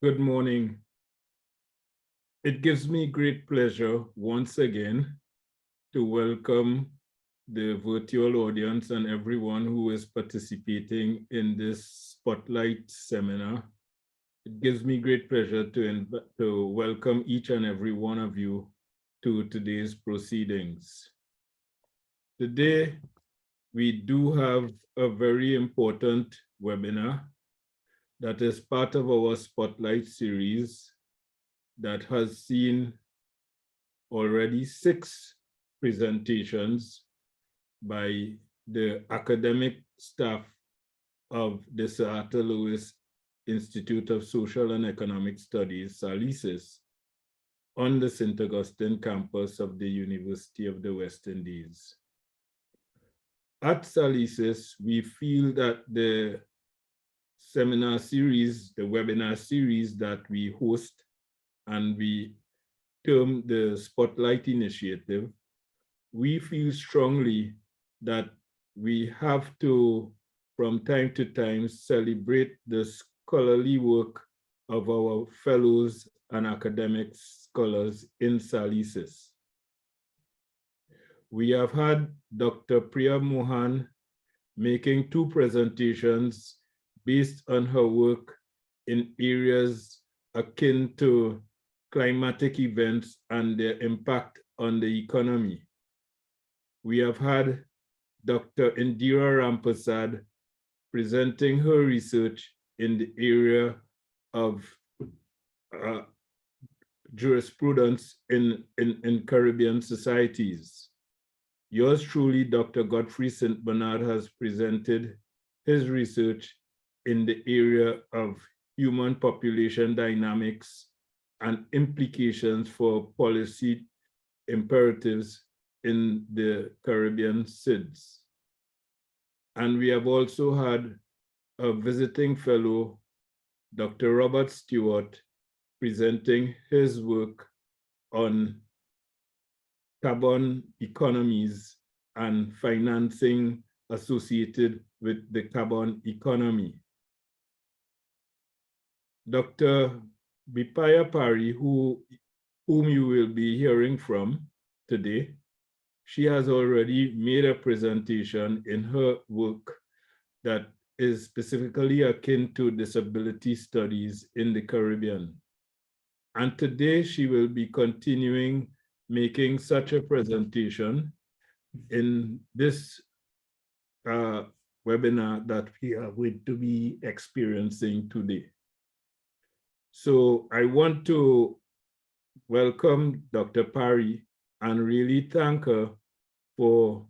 Good morning. It gives me great pleasure once again to welcome the virtual audience and everyone who is participating in this Spotlight seminar. It gives me great pleasure to welcome each and every one of you to today's proceedings. Today, we do have a very important webinar that is part of our Spotlight series that has seen already 6 presentations by the academic staff of the Sir Arthur Lewis Institute of Social and Economic Studies, SALISES, on the St. Augustine campus of the University of the West Indies. At SALISES, we feel that the seminar series, the webinar series that we host and we term the Spotlight Initiative, we feel strongly that we have to, from time to time, celebrate the scholarly work of our fellows and academic scholars in SALISES. We have had Dr. Priya Mohan making 2 presentations based on her work in areas akin to climatic events and their impact on the economy. We have had Dr. Indira Rampasad presenting her research in the area of jurisprudence in Caribbean societies. Yours truly, Dr. Godfrey St. Bernard, has presented his research in the area of human population dynamics and implications for policy imperatives in the Caribbean SIDS. And we have also had a visiting fellow, Dr. Robert Stewart, presenting his work on carbon economies and financing associated with the carbon economy. Dr. Bephyer Parey, whom you will be hearing from today, she has already made a presentation in her work that is specifically akin to disability studies in the Caribbean. And today she will be continuing making such a presentation in this webinar that we are going to be experiencing today. So I want to welcome Dr. Parey and really thank her for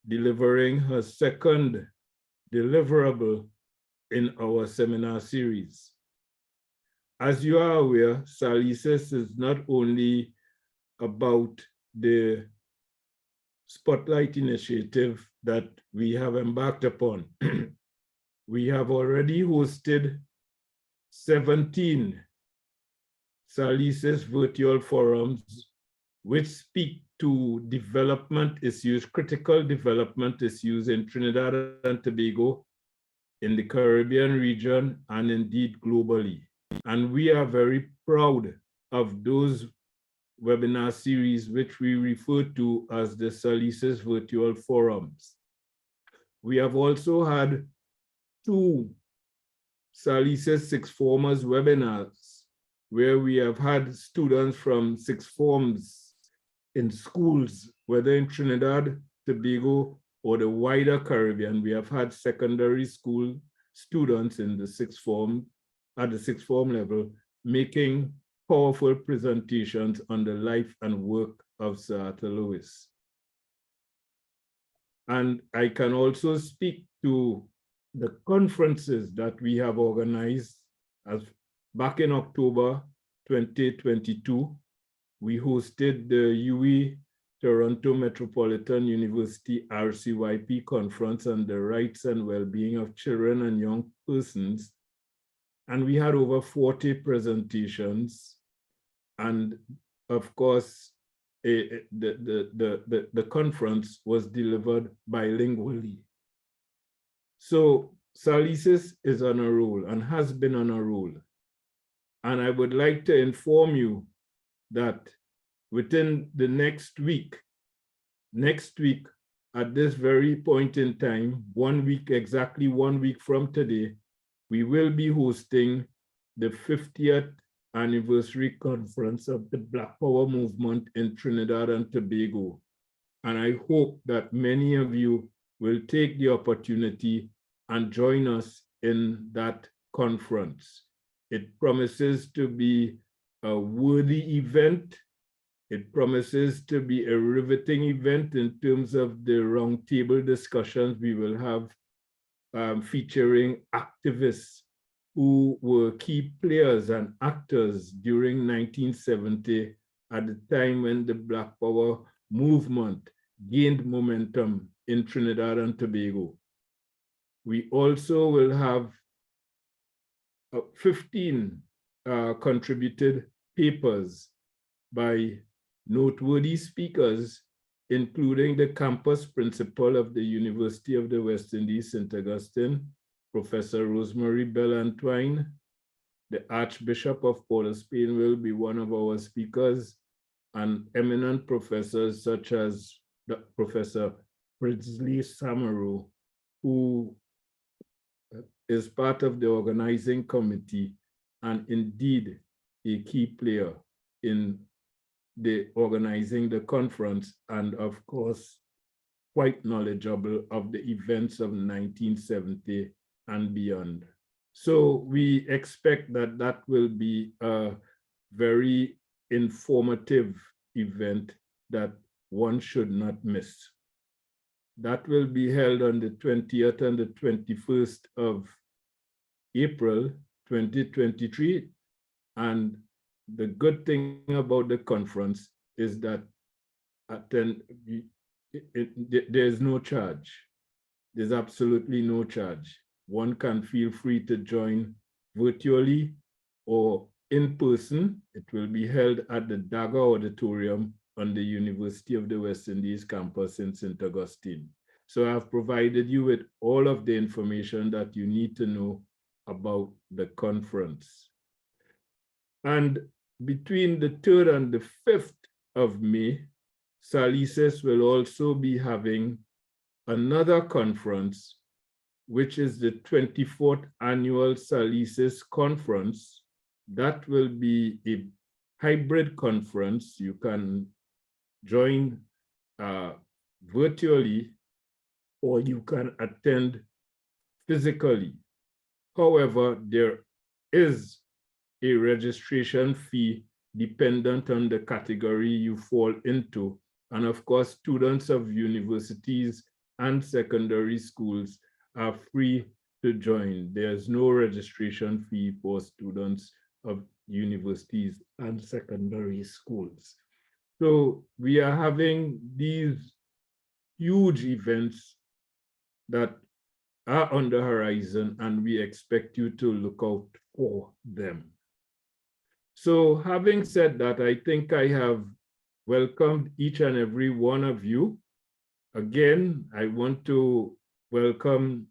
delivering her second deliverable in our seminar series. As you are aware, SALISES is not only about the Spotlight Initiative that we have embarked upon. We have already hosted 17 SALISES virtual forums which speak to development issues, critical development issues in Trinidad and Tobago, in the Caribbean region, and indeed globally. And we are very proud of those webinar series which we refer to as the SALISES virtual forums. We have also had 2 SALISES Sixth Formers webinars where we have had students from sixth forms in schools, whether in Trinidad, Tobago, or the wider Caribbean. We have had secondary school students in the sixth form, at the sixth form level, making powerful presentations on the life and work of Sir Arthur Lewis. And I can also speak to the conferences that we have organized. As back in October 2022, we hosted the UE Toronto Metropolitan University RCYP conference on the rights and well-being of children and young persons. And we had over 40 presentations. And of course, the conference was delivered bilingually. So SALISES is on a roll and has been on a roll. And I would like to inform you that within the next week at this very point in time, 1 week, exactly 1 week from today, we will be hosting the 50th anniversary conference of the Black Power movement in Trinidad and Tobago. And I hope that many of you will take the opportunity and join us in that conference. It promises to be a worthy event. It promises to be a riveting event in terms of the roundtable discussions we will have featuring activists who were key players and actors during 1970 at the time when the Black Power movement gained momentum in Trinidad and Tobago. We also will have 15 contributed papers by noteworthy speakers, including the campus principal of the University of the West Indies, St. Augustine, Professor Rosemary Bell-Antwine. The Archbishop of Port of Spain will be one of our speakers, and eminent professors such as Professor Prisley Samaru, who is part of the organizing committee and indeed a key player in the organizing the conference, and of course, quite knowledgeable of the events of 1970 and beyond. So we expect that that will be a very informative event that one should not miss. That will be held on the 20th and the 21st of April 2023. And the good thing about the conference is that there's no charge. There's absolutely no charge. One can feel free to join virtually or in person. It will be held at the Daga Auditorium on the University of the West Indies campus in St. Augustine. So I've provided you with all of the information that you need to know about the conference. And between the 3rd and the 5th of May, SALISES will also be having another conference, which is the 24th annual SALISES conference. That will be a hybrid conference. You can join virtually, or you can attend physically. However, there is a registration fee dependent on the category you fall into. And of course, students of universities and secondary schools are free to join. There's no registration fee for students of universities and secondary schools. So we are having these huge events that are on the horizon, and we expect you to look out for them. So having said that, I think I have welcomed each and every one of you. Again, I want to welcome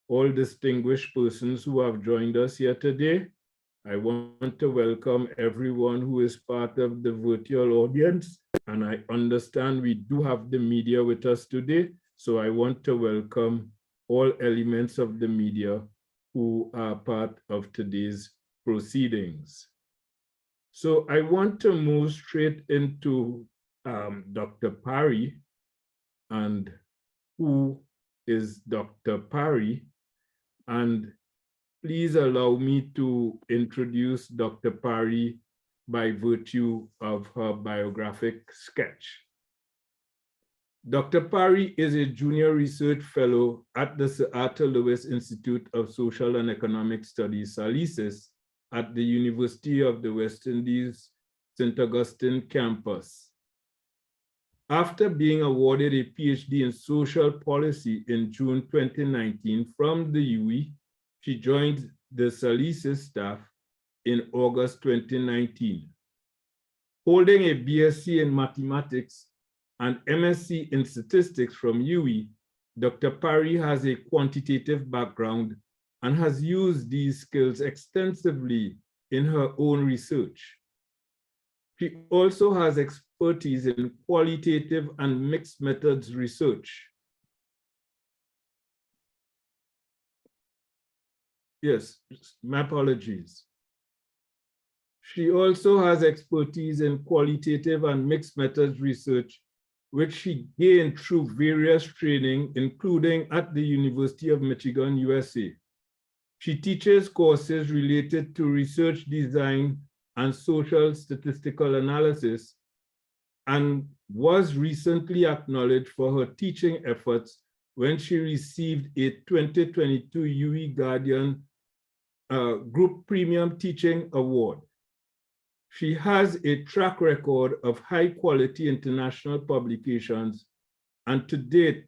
all distinguished persons who have joined us here today. I want to welcome everyone who is part of the virtual audience, and I understand we do have the media with us today, so I want to welcome all elements of the media who are part of today's proceedings. So I want to move straight into Dr. Parey. And who is Dr. Parey? And please allow me to introduce Dr. Parey by virtue of her biographic sketch. Dr. Parey is a junior research fellow at the Sir Arthur Lewis Institute of Social and Economic Studies, SALISES, at the University of the West Indies, St. Augustine campus. After being awarded a PhD in social policy in June 2019 from the UWI, she joined the SALISES staff in August 2019. Holding a BSc in mathematics and MSc in statistics from UWI, Dr. Parey has a quantitative background and has used these skills extensively in her own research. She also has expertise in qualitative and mixed methods research. Yes, my apologies. She also has expertise in qualitative and mixed methods research, which she gained through various training, including at the University of Michigan, USA. She teaches courses related to research design and social statistical analysis, and was recently acknowledged for her teaching efforts when she received a 2022 UE Guardian Group Premium Teaching Award. She has a track record of high quality international publications, and to date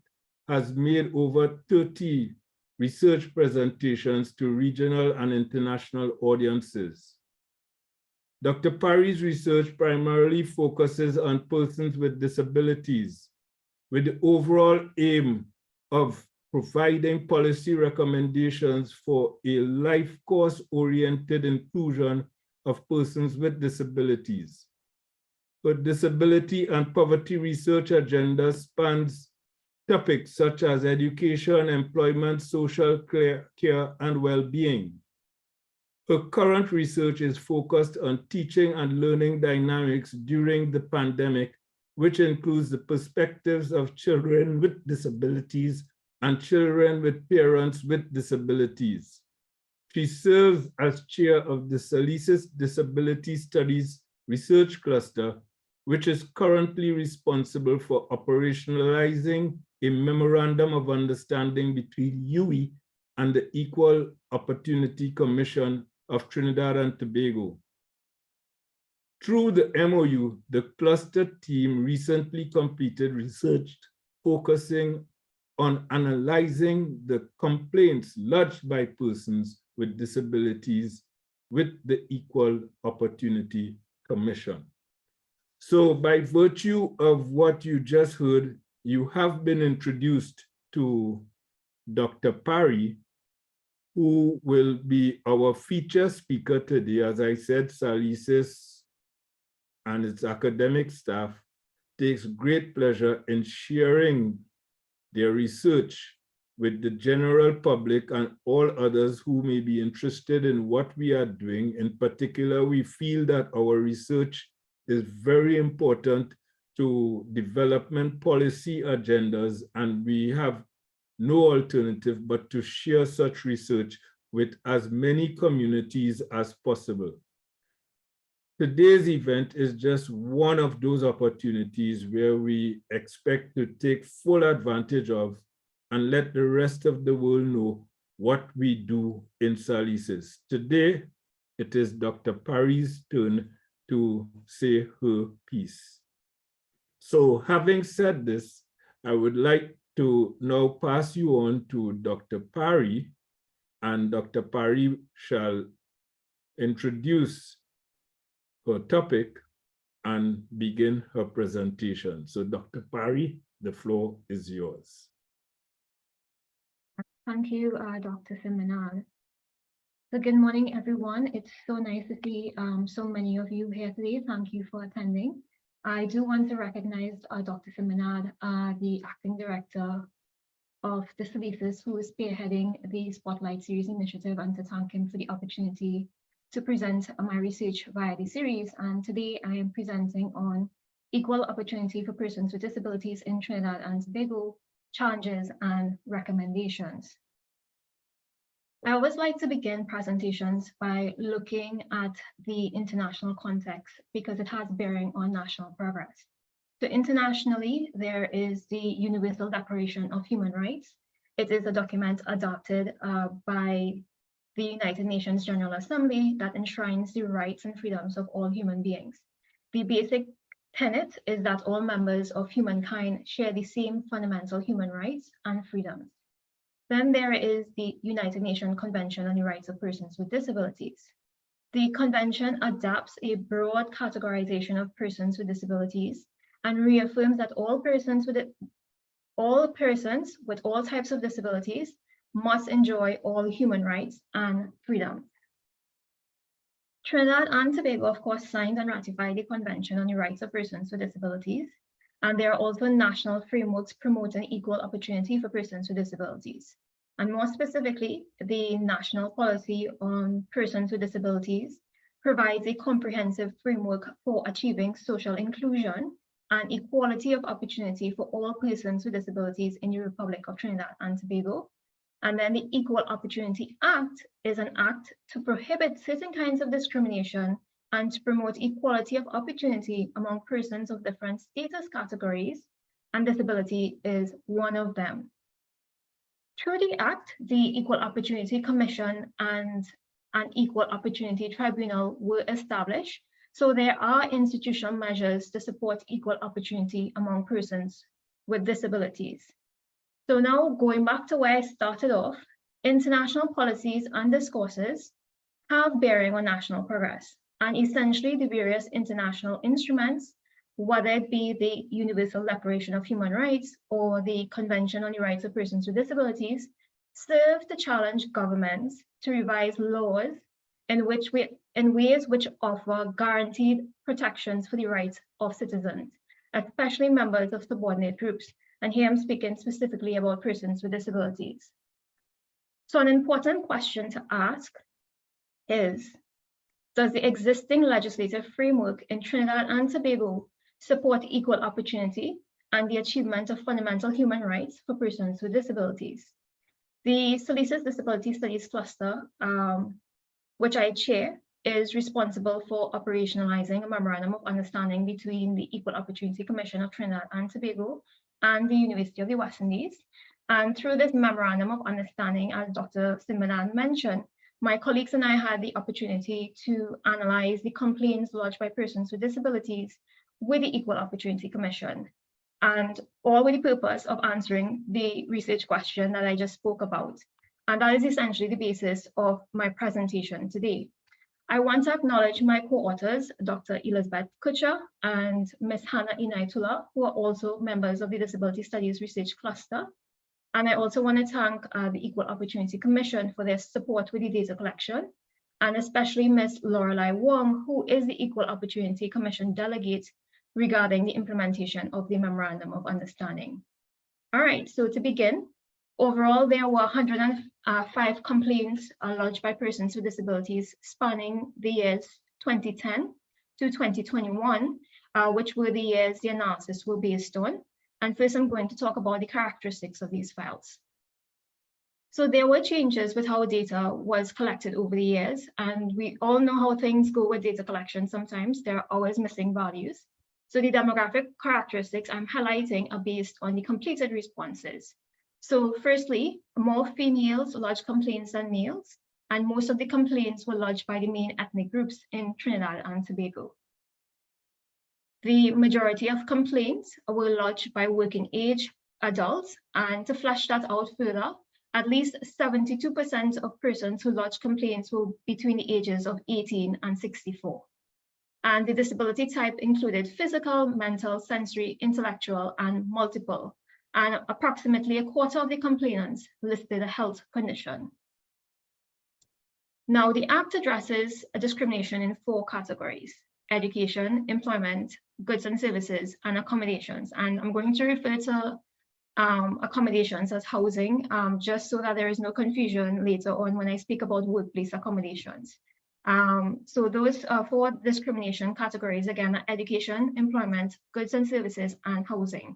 has made over 30 research presentations to regional and international audiences. Dr. Parey's research primarily focuses on persons with disabilities, with the overall aim of providing policy recommendations for a life course-oriented inclusion of persons with disabilities. Her disability and poverty research agenda spans topics such as education, employment, social care, and well-being. Her current research is focused on teaching and learning dynamics during the pandemic, which includes the perspectives of children with disabilities and children with parents with disabilities. She serves as chair of the SALISES Disability Studies Research Cluster, which is currently responsible for operationalizing a memorandum of understanding between UE and the Equal Opportunity Commission of Trinidad and Tobago. Through the MOU, the cluster team recently completed research focusing on analyzing the complaints lodged by persons with disabilities with the Equal Opportunity Commission. So by virtue of what you just heard, you have been introduced to Dr. Parey, who will be our feature speaker today. As I said, SALISES and its academic staff takes great pleasure in sharing their research with the general public and all others who may be interested in what we are doing. In particular, we feel that our research is very important to development policy agendas, and we have no alternative but to share such research with as many communities as possible. Today's event is just one of those opportunities where we expect to take full advantage of and let the rest of the world know what we do in SALISES. Today, it is Dr. Parey's turn to say her piece. So having said this, I would like to now pass you on to Dr. Parey, and Dr. Parey shall introduce her topic and begin her presentation. So Dr. Parey, the floor is yours. Thank you, Dr. Seminal. So good morning, everyone. It's so nice to see so many of you here today. Thank you for attending. I do want to recognize Dr. Seminal, the acting director of the SALISES, who is spearheading the Spotlight Series initiative, and to thank him for the opportunity to present my research via the series. And today I am presenting on equal opportunity for persons with disabilities in Trinidad and Tobago, challenges and recommendations. I always like to begin presentations by looking at the international context because it has bearing on national progress. So internationally, there is the Universal Declaration of Human Rights. It is a document adopted by the United Nations General Assembly that enshrines the rights and freedoms of all human beings. The basic tenet is that all members of humankind share the same fundamental human rights and freedoms. Then there is the United Nations Convention on the Rights of Persons with Disabilities. The convention adopts a broad categorization of persons with disabilities and reaffirms that all persons with all types of disabilities must enjoy all human rights and freedoms. Trinidad and Tobago, of course, signed and ratified the Convention on the Rights of Persons with Disabilities, and there are also national frameworks promoting equal opportunity for persons with disabilities. And more specifically, the National Policy on Persons with Disabilities provides a comprehensive framework for achieving social inclusion and equality of opportunity for all persons with disabilities in the Republic of Trinidad and Tobago. And then the Equal Opportunity Act is an act to prohibit certain kinds of discrimination and to promote equality of opportunity among persons of different status categories, and disability is one of them. Through the Act, the Equal Opportunity Commission and an Equal Opportunity Tribunal were established, so there are institutional measures to support equal opportunity among persons with disabilities. So now going back to where I started off, international policies and discourses have bearing on national progress, and essentially the various international instruments, whether it be the Universal Declaration of Human Rights or the Convention on the Rights of Persons with Disabilities, serve to challenge governments to revise laws in ways which offer guaranteed protections for the rights of citizens, especially members of subordinate groups. And here I'm speaking specifically about persons with disabilities. So an important question to ask is, does the existing legislative framework in Trinidad and Tobago support equal opportunity and the achievement of fundamental human rights for persons with disabilities? The SALISES Disability Studies Cluster, which I chair, is responsible for operationalizing a memorandum of understanding between the Equal Opportunity Commission of Trinidad and Tobago and the University of the West Indies. And through this memorandum of understanding, as Dr. Simbanan mentioned, my colleagues and I had the opportunity to analyze the complaints lodged by persons with disabilities with the Equal Opportunity Commission, and all with the purpose of answering the research question that I just spoke about. And that is essentially the basis of my presentation today. I want to acknowledge my co-authors, Dr. Elizabeth Kutcher and Ms. Hannah Inaitula, who are also members of the Disability Studies Research Cluster. And I also want to thank the Equal Opportunity Commission for their support with the data collection, and especially Ms. Lorelei Wong, who is the Equal Opportunity Commission delegate regarding the implementation of the Memorandum of Understanding. All right, so to begin, overall, there were 105 complaints lodged by persons with disabilities spanning the years 2010 to 2021, which were the years the analysis were based on. And first, I'm going to talk about the characteristics of these files. So there were changes with how data was collected over the years, and we all know how things go with data collection. Sometimes there are always missing values. So the demographic characteristics I'm highlighting are based on the completed responses. So firstly, more females lodged complaints than males, and most of the complaints were lodged by the main ethnic groups in Trinidad and Tobago. The majority of complaints were lodged by working age adults, and to flesh that out further, at least 72% of persons who lodged complaints were between the ages of 18 and 64. And the disability type included physical, mental, sensory, intellectual, and multiple. And approximately a quarter of the complainants listed a health condition. Now, the Act addresses discrimination in 4 categories: education, employment, goods and services, and accommodations. And I'm going to refer to accommodations as housing, just so that there is no confusion later on when I speak about workplace accommodations. So those 4 discrimination categories, again, are education, employment, goods and services, and housing.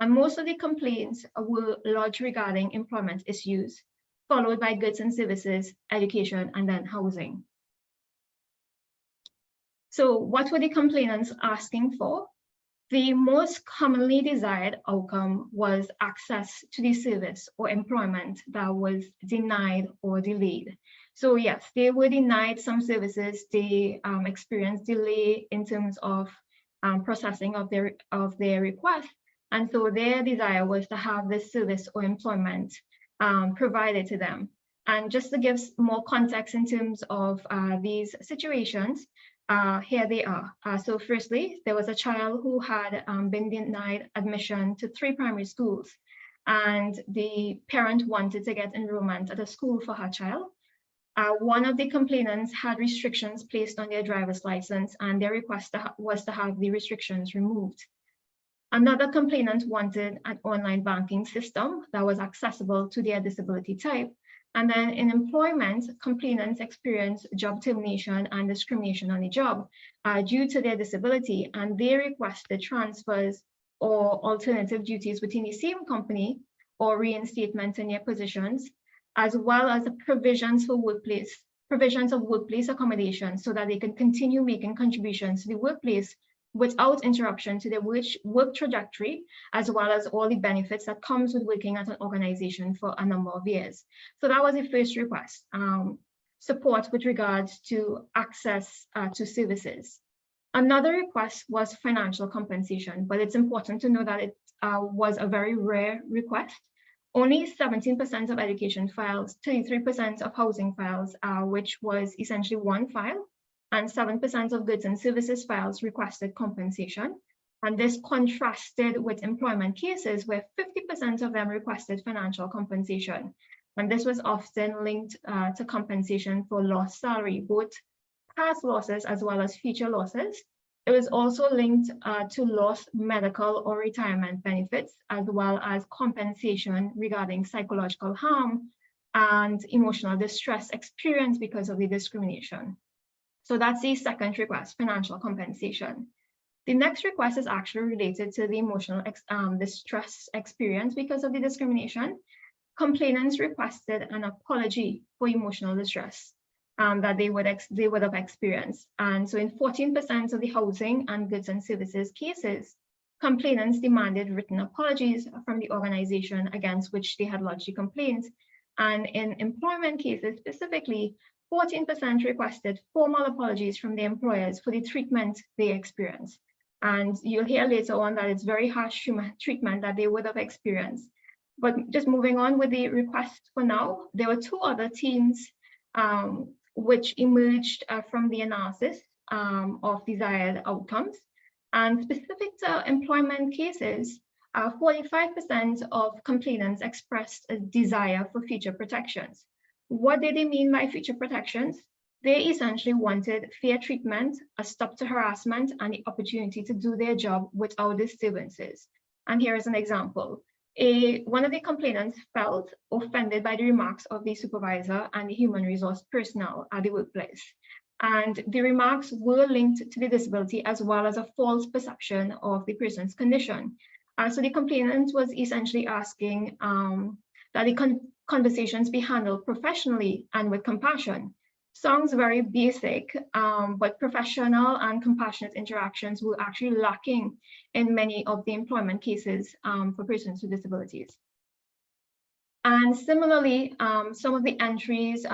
And most of the complaints were lodged regarding employment issues, followed by goods and services, education, and then housing. So what were the complainants asking for? The most commonly desired outcome was access to the service or employment that was denied or delayed. So yes, they were denied some services. They experienced delay in terms of processing of their request. And so their desire was to have this service or employment provided to them. And just to give more context in terms of these situations, here they are. So firstly, there was a child who had been denied admission to 3 primary schools, and the parent wanted to get enrollment at a school for her child. One of the complainants had restrictions placed on their driver's license, and their request was to have the restrictions removed. Another complainant wanted an online banking system that was accessible to their disability type. And then in employment, complainants experienced job termination and discrimination on the job due to their disability, and they requested transfers or alternative duties within the same company or reinstatement in their positions, as well as the provisions of workplace accommodation so that they can continue making contributions to the workplace without interruption to their work trajectory, as well as all the benefits that comes with working at an organization for a number of years. So that was the first request, support with regards to access to services. Another request was financial compensation, but it's important to know that it was a very rare request. Only 17% of education files, 33% of housing files, which was essentially one file, and 7% of goods and services files requested compensation. And this contrasted with employment cases where 50% of them requested financial compensation. And this was often linked to compensation for lost salary, both past losses as well as future losses. It was also linked to lost medical or retirement benefits, as well as compensation regarding psychological harm and emotional distress experienced because of the discrimination. So that's the second request, financial compensation. The next request is actually related to the emotional distress experience because of the discrimination. Complainants requested an apology for emotional distress that they would have experienced. And so in 14% of the housing and goods and services cases, complainants demanded written apologies from the organization against which they had lodged the complaint. And in employment cases specifically, 14% requested formal apologies from their employers for the treatment they experienced. And you'll hear later on that it's very harsh treatment that they would have experienced. But just moving on with the request for now, there were two other themes which emerged from the analysis of desired outcomes. And specific to employment cases, 45% of complainants expressed a desire for future protections. What did they mean by future protections? They essentially wanted fair treatment, a stop to harassment, and the opportunity to do their job without disturbances. And here is an example. One of the complainants felt offended by the remarks of the supervisor and the human resource personnel at the workplace. And the remarks were linked to the disability as well as a false perception of the person's condition. So the complainant was essentially asking that the conversations be handled professionally and with compassion. Sounds very basic, but professional and compassionate interactions were actually lacking in many of the employment cases for persons with disabilities. And similarly, some of the entries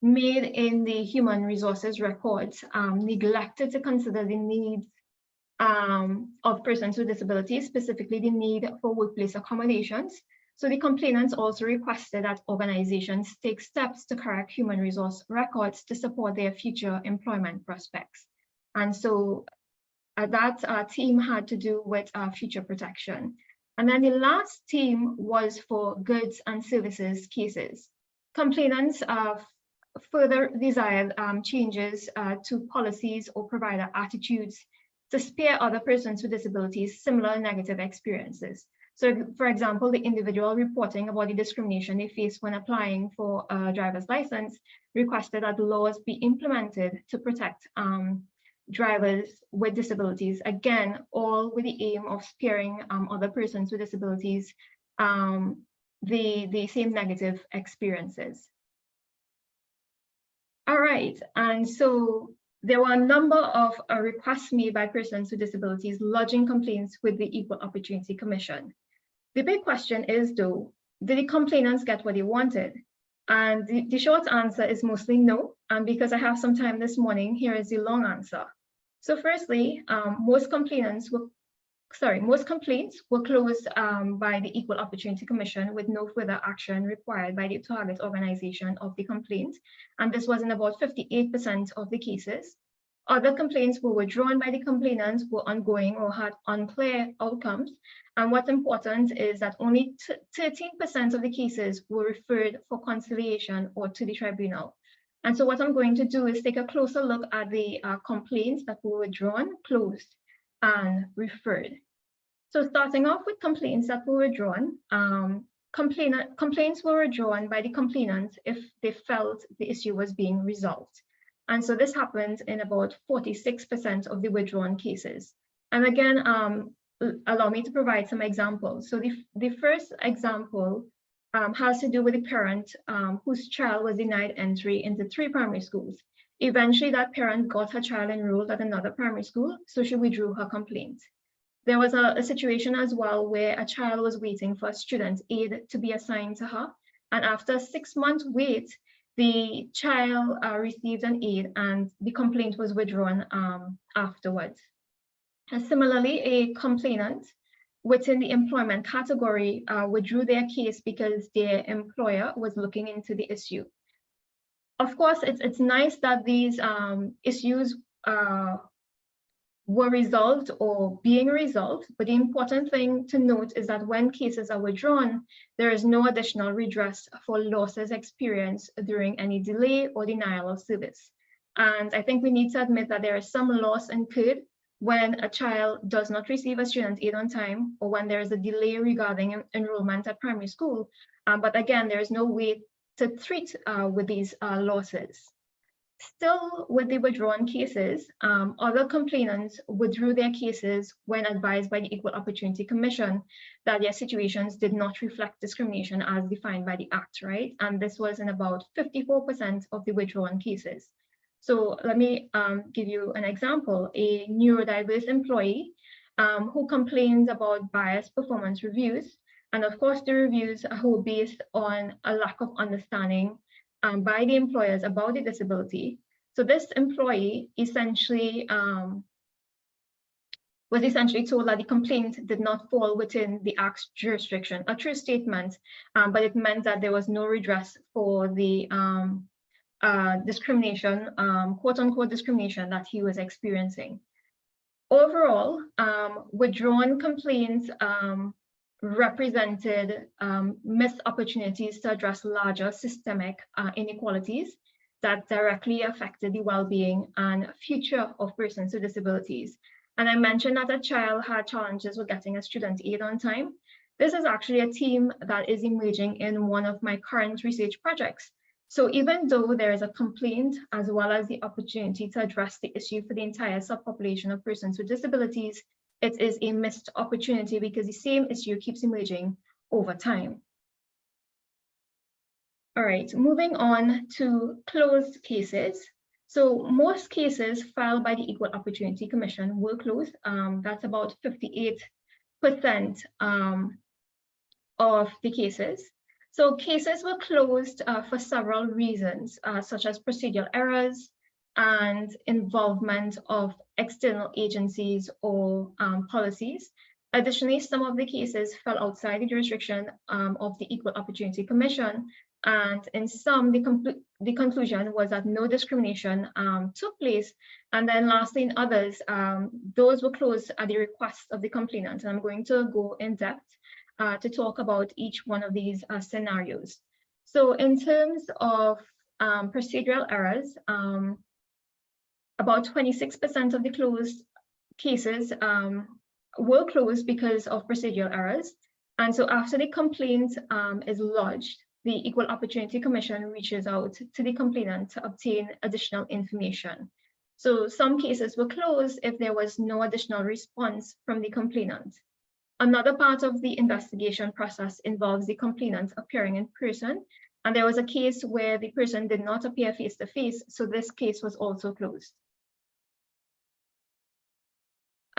made in the human resources records neglected to consider the needs of persons with disabilities, specifically the need for workplace accommodations. So the complainants also requested that organizations take steps to correct human resource records to support their future employment prospects. And so that team had to do with future protection. And then the last team was for goods and services cases. Complainants further desired changes to policies or provider attitudes to spare other persons with disabilities similar negative experiences. So, for example, the individual reporting about the discrimination they face when applying for a driver's license requested that laws be implemented to protect drivers with disabilities, again, all with the aim of sparing other persons with disabilities the same negative experiences. All right, and so there were a number of requests made by persons with disabilities lodging complaints with the Equal Opportunity Commission. The big question is, though, did the complainants get what they wanted? And the short answer is mostly no. And because I have some time this morning, here is the long answer. So firstly, most complaints were closed by the Equal Opportunity Commission with no further action required by the target organization of the complaint. And this was in about 58% of the cases. Other complaints were withdrawn by the complainants, were ongoing or had unclear outcomes. And what's important is that only 13% of the cases were referred for conciliation or to the tribunal. And so what I'm going to do is take a closer look at the complaints that were withdrawn, closed, and referred. So starting off with complaints that were withdrawn, complaints were withdrawn by the complainants if they felt the issue was being resolved. And so this happened in about 46% of the withdrawn cases. And again, allow me to provide some examples. So the first example has to do with a parent whose child was denied entry into 3 primary schools. Eventually, that parent got her child enrolled at another primary school, so she withdrew her complaint. There was a situation as well where a child was waiting for a student aid to be assigned to her. And after a 6-month wait, the child received an aid and the complaint was withdrawn afterwards. And similarly, a complainant within the employment category withdrew their case because their employer was looking into the issue. Of course, it's nice that these issues were resolved or being resolved, but the important thing to note is that when cases are withdrawn, there is no additional redress for losses experienced during any delay or denial of service. And I think we need to admit that there is some loss incurred when a child does not receive a student aid on time, or when there is a delay regarding enrollment at primary school. But again, there is no way to treat with these losses. Still, with the withdrawn cases, other complainants withdrew their cases when advised by the Equal Opportunity Commission that their situations did not reflect discrimination as defined by the Act, right? And this was in about 54% of the withdrawn cases. So let me give you an example. A neurodiverse employee who complains about biased performance reviews, and of course the reviews were based on a lack of understanding by the employers about the disability. So this employee essentially was essentially told that the complaint did not fall within the Act's jurisdiction, a true statement, but it meant that there was no redress for the discrimination, quote unquote discrimination that he was experiencing. Overall, withdrawn complaints represented missed opportunities to address larger systemic inequalities that directly affected the well-being and future of persons with disabilities. And I mentioned that a child had challenges with getting a student aid on time. This is actually a theme that is emerging in one of my current research projects. So even though there is a complaint as well as the opportunity to address the issue for the entire subpopulation of persons with disabilities, it is a missed opportunity because the same issue keeps emerging over time. All right, moving on to closed cases. So most cases filed by the Equal Opportunity Commission were closed. That's about 58% of the cases. So cases were closed for several reasons, such as procedural errors and involvement of external agencies or policies. Additionally, some of the cases fell outside the jurisdiction of the Equal Opportunity Commission, and in some, the conclusion was that no discrimination took place. And then lastly, in others, those were closed at the request of the complainant. And I'm going to go in depth to talk about each one of these scenarios. So in terms of procedural errors, about 26% of the closed cases were closed because of procedural errors. And so after the complaint is lodged, the Equal Opportunity Commission reaches out to the complainant to obtain additional information. So some cases were closed if there was no additional response from the complainant. Another part of the investigation process involves the complainant appearing in person, and there was a case where the person did not appear face-to-face, so this case was also closed.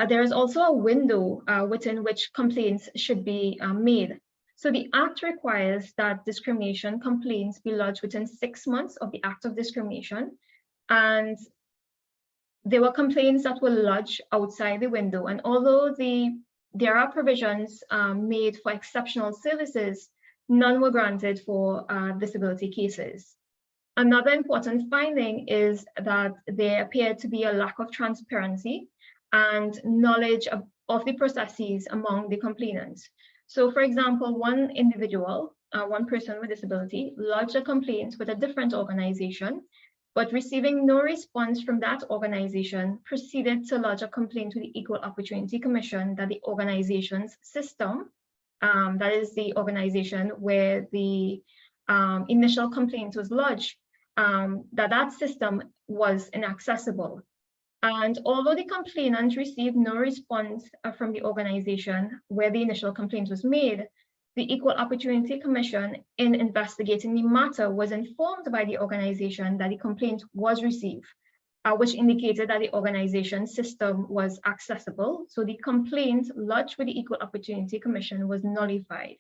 There is also a window within which complaints should be made. So the Act requires that discrimination complaints be lodged within 6 months of the act of discrimination, and there were complaints that were lodged outside the window. And although there are provisions made for exceptional services, none were granted for disability cases. Another important finding is that there appeared to be a lack of transparency and knowledge of the processes among the complainants. So for example, one individual, one person with disability, lodged a complaint with a different organization, but receiving no response from that organization, proceeded to lodge a complaint with the Equal Opportunity Commission that the organization's system, that is the organization where the initial complaint was lodged, that system was inaccessible. And although the complainant received no response from the organization where the initial complaint was made, the Equal Opportunity Commission, in investigating the matter, was informed by the organization that the complaint was received, which indicated that the organization's system was accessible. So the complaint lodged with the Equal Opportunity Commission was nullified.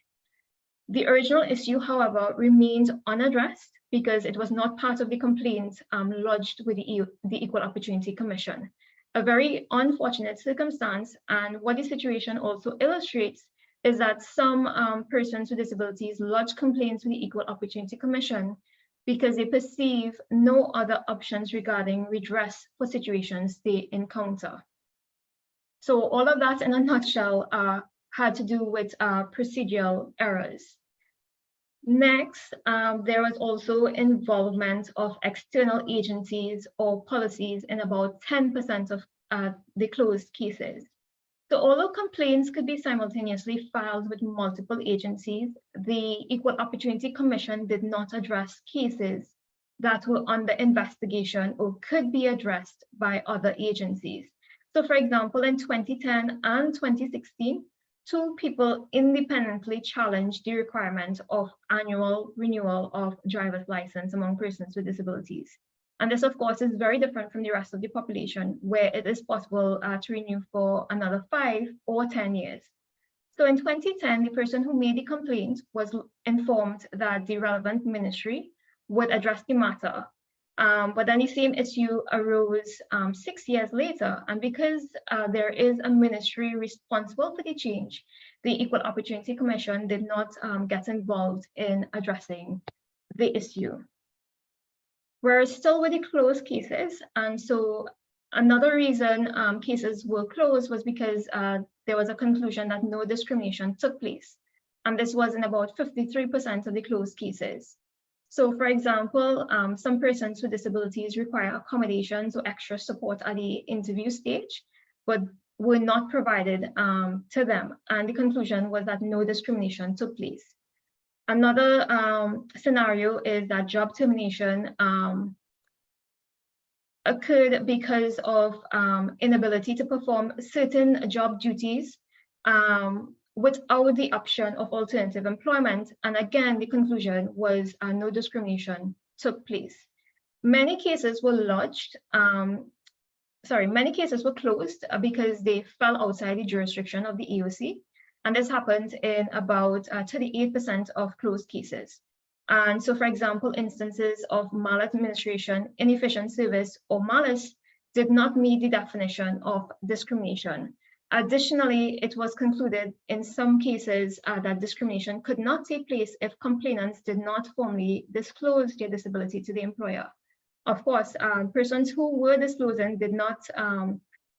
The original issue, however, remained unaddressed because it was not part of the complaint lodged with the Equal Opportunity Commission. A very unfortunate circumstance, and what the situation also illustrates is that some persons with disabilities lodge complaints with the Equal Opportunity Commission because they perceive no other options regarding redress for situations they encounter. So all of that in a nutshell had to do with procedural errors. Next, there was also involvement of external agencies or policies in about 10% of the closed cases. So although complaints could be simultaneously filed with multiple agencies, the Equal Opportunity Commission did not address cases that were under investigation or could be addressed by other agencies. So for example, in 2010 and 2016, 2 people independently challenged the requirement of annual renewal of driver's license among persons with disabilities. And this, of course, is very different from the rest of the population, where it is possible to renew for another 5 or 10 years. So in 2010, the person who made the complaint was informed that the relevant ministry would address the matter. But then the same issue arose 6 years later. And because there is a ministry responsible for the change, the Equal Opportunity Commission did not get involved in addressing the issue. We're still with the closed cases. And so another reason cases were closed was because there was a conclusion that no discrimination took place. And this was in about 53% of the closed cases. So for example, some persons with disabilities require accommodations or extra support at the interview stage, but were not provided to them. And the conclusion was that no discrimination took place. Another scenario is that job termination occurred because of inability to perform certain job duties without the option of alternative employment. And again, the conclusion was no discrimination took place. Many cases were lodged, many cases were closed because they fell outside the jurisdiction of the EOC. And this happened in about 38% of closed cases. And so, for example, instances of maladministration, inefficient service, or malice did not meet the definition of discrimination. Additionally, it was concluded in some cases that discrimination could not take place if complainants did not formally disclose their disability to the employer. Of course, persons who were disclosing did not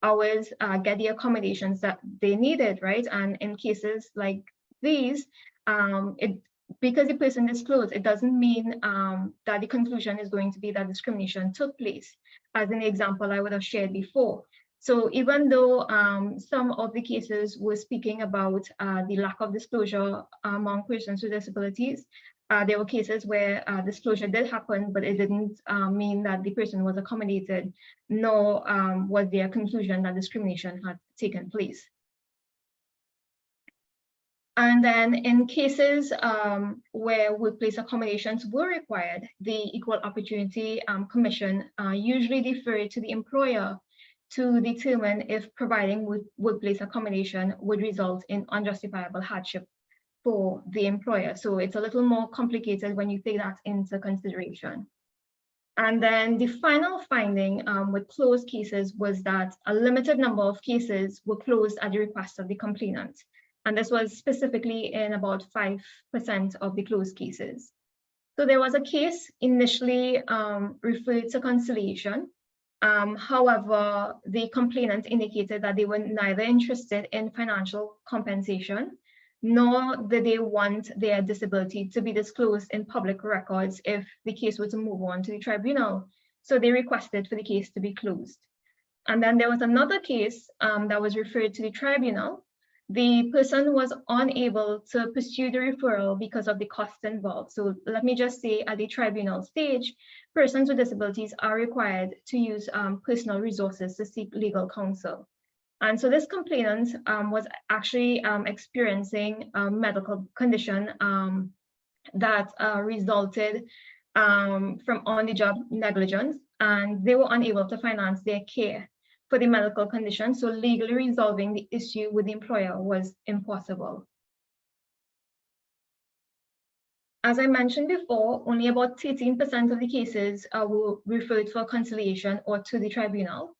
always get the accommodations that they needed, right? And in cases like these, because the person disclosed, it doesn't mean that the conclusion is going to be that discrimination took place, as in the example I would have shared before. So even though some of the cases were speaking about the lack of disclosure among persons with disabilities, there were cases where disclosure did happen, but it didn't mean that the person was accommodated, nor was there a conclusion that discrimination had taken place. And then in cases where workplace accommodations were required, the Equal Opportunity Commission usually deferred to the employer to determine if providing workplace accommodation would result in unjustifiable hardship for the employer. So it's a little more complicated when you take that into consideration. And then the final finding with closed cases was that a limited number of cases were closed at the request of the complainant. And this was specifically in about 5% of the closed cases. So there was a case initially referred to conciliation. However, the complainant indicated that they were neither interested in financial compensation, nor did they want their disability to be disclosed in public records if the case were to move on to the tribunal. So they requested for the case to be closed. And then there was another case that was referred to the tribunal. The person was unable to pursue the referral because of the costs involved. So let me just say, at the tribunal stage, persons with disabilities are required to use personal resources to seek legal counsel. And so this complainant was actually experiencing a medical condition that resulted from on-the-job negligence, and they were unable to finance their care for the medical condition, so legally resolving the issue with the employer was impossible. As I mentioned before, only about 13% of the cases were referred for conciliation or to the tribunal.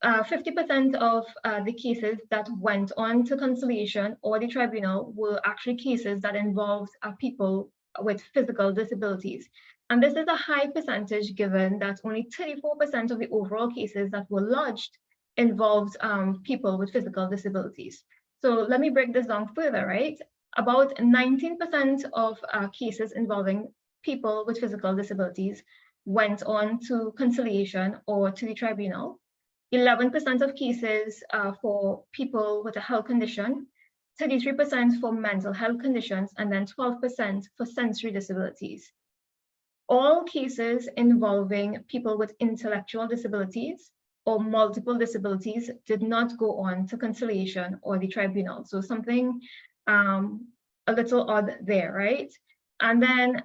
50% of the cases that went on to conciliation or the tribunal were actually cases that involved people with physical disabilities. And this is a high percentage given that only 34% of the overall cases that were lodged involved people with physical disabilities. So let me break this down further, right? About 19% of cases involving people with physical disabilities went on to conciliation or to the tribunal. 11% of cases for people with a health condition, 33% for mental health conditions, and then 12% for sensory disabilities. All cases involving people with intellectual disabilities or multiple disabilities did not go on to conciliation or the tribunal. So something a little odd there, right? And then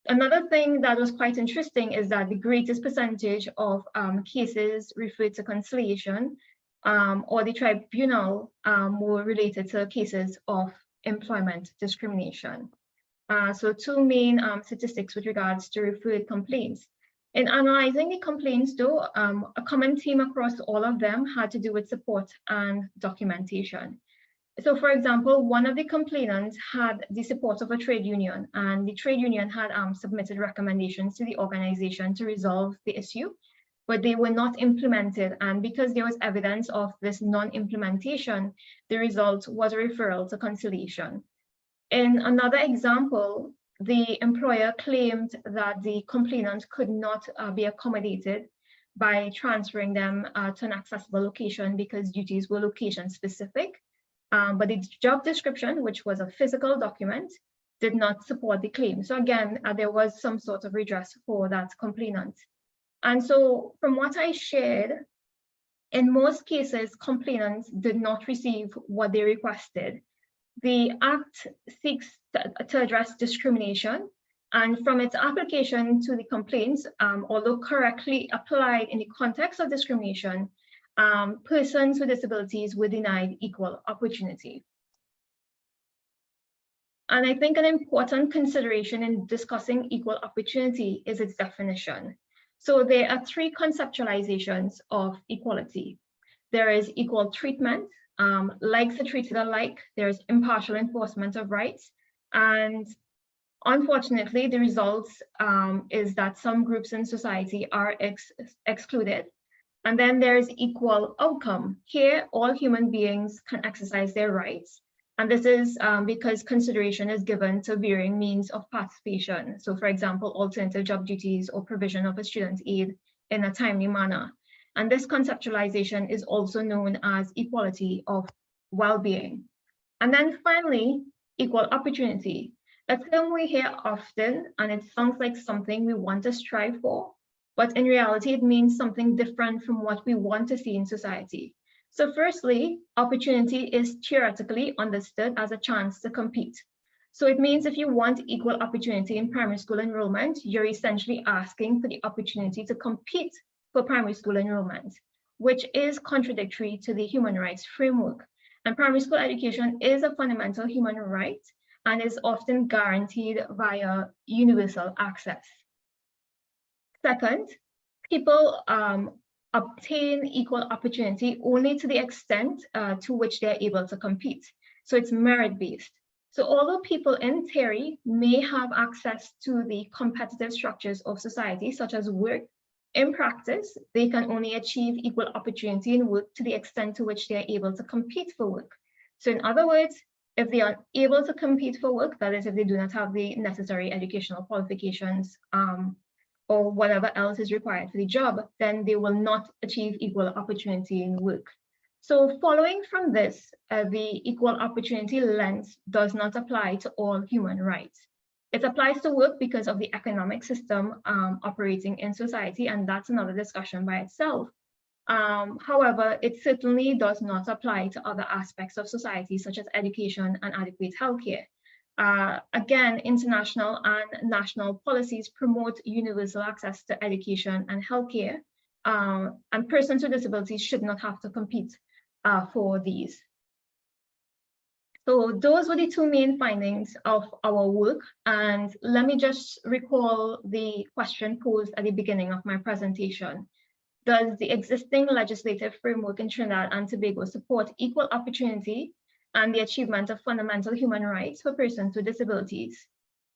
another thing that was quite interesting is that the greatest percentage of cases referred to conciliation or the tribunal were related to cases of employment discrimination. So two main statistics with regards to referred complaints. In analyzing the complaints though, a common theme across all of them had to do with support and documentation. So for example, one of the complainants had the support of a trade union, and the trade union had submitted recommendations to the organization to resolve the issue, but they were not implemented. And because there was evidence of this non-implementation, the result was a referral to conciliation. In another example, the employer claimed that the complainant could not be accommodated by transferring them to an accessible location because duties were location specific. But the job description, which was a physical document, did not support the claim. So again, there was some sort of redress for that complainant. And so from what I shared, in most cases, complainants did not receive what they requested. The Act seeks to address discrimination, and from its application to the complaints, although correctly applied in the context of discrimination, persons with disabilities were denied equal opportunity. And I think an important consideration in discussing equal opportunity is its definition. So there are three conceptualizations of equality. There is equal treatment, likes are treated alike, there's impartial enforcement of rights, and unfortunately, the results is that some groups in society are excluded. And then there's equal outcome. Here, all human beings can exercise their rights. And this is because consideration is given to varying means of participation. So for example, alternative job duties or provision of a student aid in a timely manner. And this conceptualization is also known as equality of well-being. And then finally, equal opportunity. A term we hear often, and it sounds like something we want to strive for, but in reality, it means something different from what we want to see in society. So firstly, opportunity is theoretically understood as a chance to compete. So it means if you want equal opportunity in primary school enrollment, you're essentially asking for the opportunity to compete for primary school enrollment, which is contradictory to the human rights framework. And primary school education is a fundamental human right and is often guaranteed via universal access. Second, people obtain equal opportunity only to the extent to which they're able to compete. So it's merit-based. So although people in theory may have access to the competitive structures of society, such as work, in practice, they can only achieve equal opportunity in work to the extent to which they are able to compete for work. So in other words, if they are able to compete for work, that is, if they do not have the necessary educational qualifications or whatever else is required for the job, then they will not achieve equal opportunity in work. So following from this, the equal opportunity lens does not apply to all human rights. It applies to work because of the economic system operating in society, and that's another discussion by itself. However, it certainly does not apply to other aspects of society, such as education and adequate healthcare. Again, international and national policies promote universal access to education and healthcare, and persons with disabilities should not have to compete for these. So those were the two main findings of our work. And let me just recall the question posed at the beginning of my presentation. Does the existing legislative framework in Trinidad and Tobago support equal opportunity and the achievement of fundamental human rights for persons with disabilities?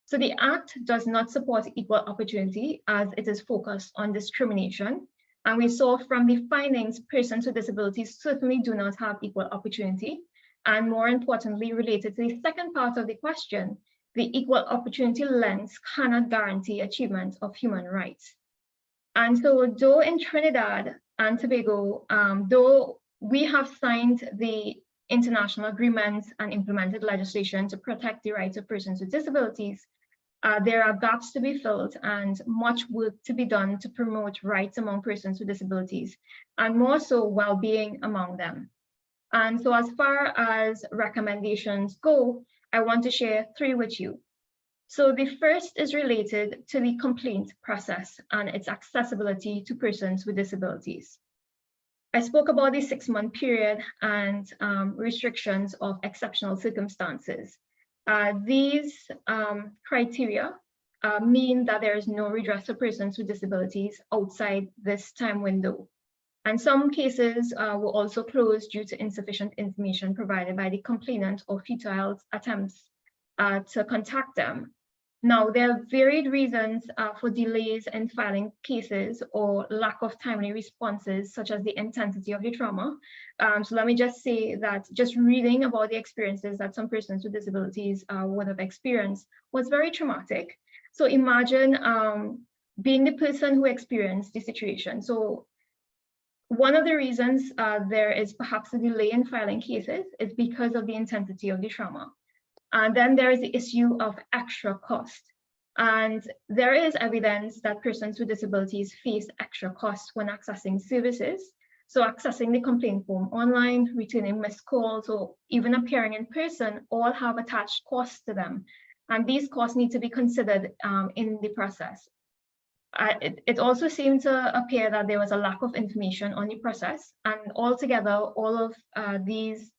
So the Act does not support equal opportunity as it is focused on discrimination. And we saw from the findings, persons with disabilities certainly do not have equal opportunity. And more importantly, related to the second part of the question, the equal opportunity lens cannot guarantee achievement of human rights. And so though in Trinidad and Tobago, though we have signed the international agreements and implemented legislation to protect the rights of persons with disabilities, there are gaps to be filled and much work to be done to promote rights among persons with disabilities, and more so well-being among them. And so as far as recommendations go, I want to share three with you. So the first is related to the complaint process and its accessibility to persons with disabilities. I spoke about the 6-month period and restrictions of exceptional circumstances. These criteria mean that there is no redress for persons with disabilities outside this time window. And some cases were also closed due to insufficient information provided by the complainant or futile attempts to contact them. Now, there are varied reasons for delays in filing cases or lack of timely responses, such as the intensity of the trauma. So let me just say that just reading about the experiences that some persons with disabilities would have experienced was very traumatic. So imagine being the person who experienced the situation. So one of the reasons there is perhaps a delay in filing cases is because of the intensity of the trauma. And then there is the issue of extra cost. And there is evidence that persons with disabilities face extra costs when accessing services. So accessing the complaint form online, returning missed calls, or even appearing in person all have attached costs to them. And these costs need to be considered in the process. It also seemed to appear that there was a lack of information on the process, and altogether, all of these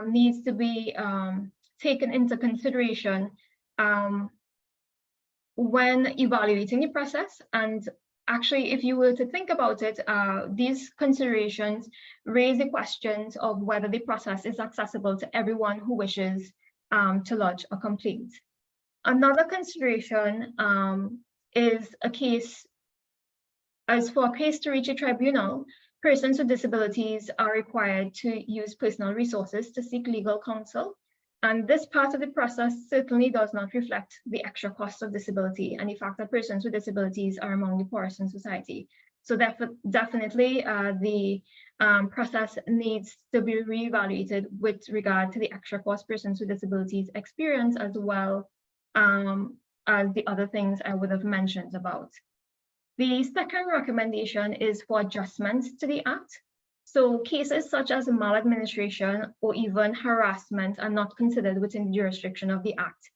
needs to be taken into consideration when evaluating the process. And actually, if you were to think about it, these considerations raise the questions of whether the process is accessible to everyone who wishes to lodge a complaint. Another consideration is a case, as for a case to reach a tribunal, persons with disabilities are required to use personal resources to seek legal counsel. And this part of the process certainly does not reflect the extra costs of disability and the fact that persons with disabilities are among the poorest in society. So definitely the process needs to be reevaluated with regard to the extra cost persons with disabilities experience, as well as the other things I would have mentioned about. The second recommendation is for adjustments to the Act. So cases such as maladministration or even harassment are not considered within the jurisdiction of the Act.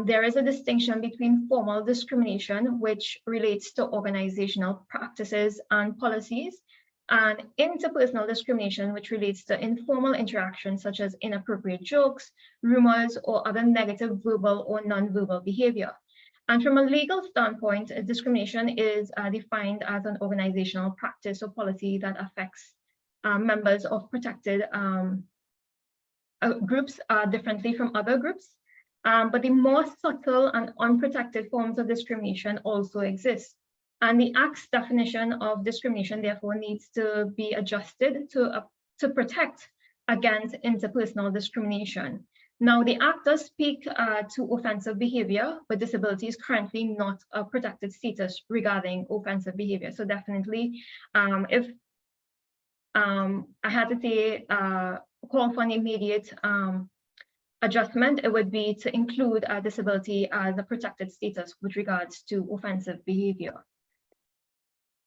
There is a distinction between formal discrimination, which relates to organizational practices and policies, and interpersonal discrimination, which relates to informal interactions such as inappropriate jokes, rumors, or other negative verbal or non-verbal behavior. And from a legal standpoint, discrimination is defined as an organizational practice or policy that affects members of protected groups differently from other groups, but the more subtle and unprotected forms of discrimination also exist. And the Act's definition of discrimination, therefore, needs to be adjusted to protect against interpersonal discrimination. Now, the Act does speak to offensive behavior, but disability is currently not a protected status regarding offensive behavior. So definitely, if I had to say call for an immediate adjustment, it would be to include disability as a protected status with regards to offensive behavior.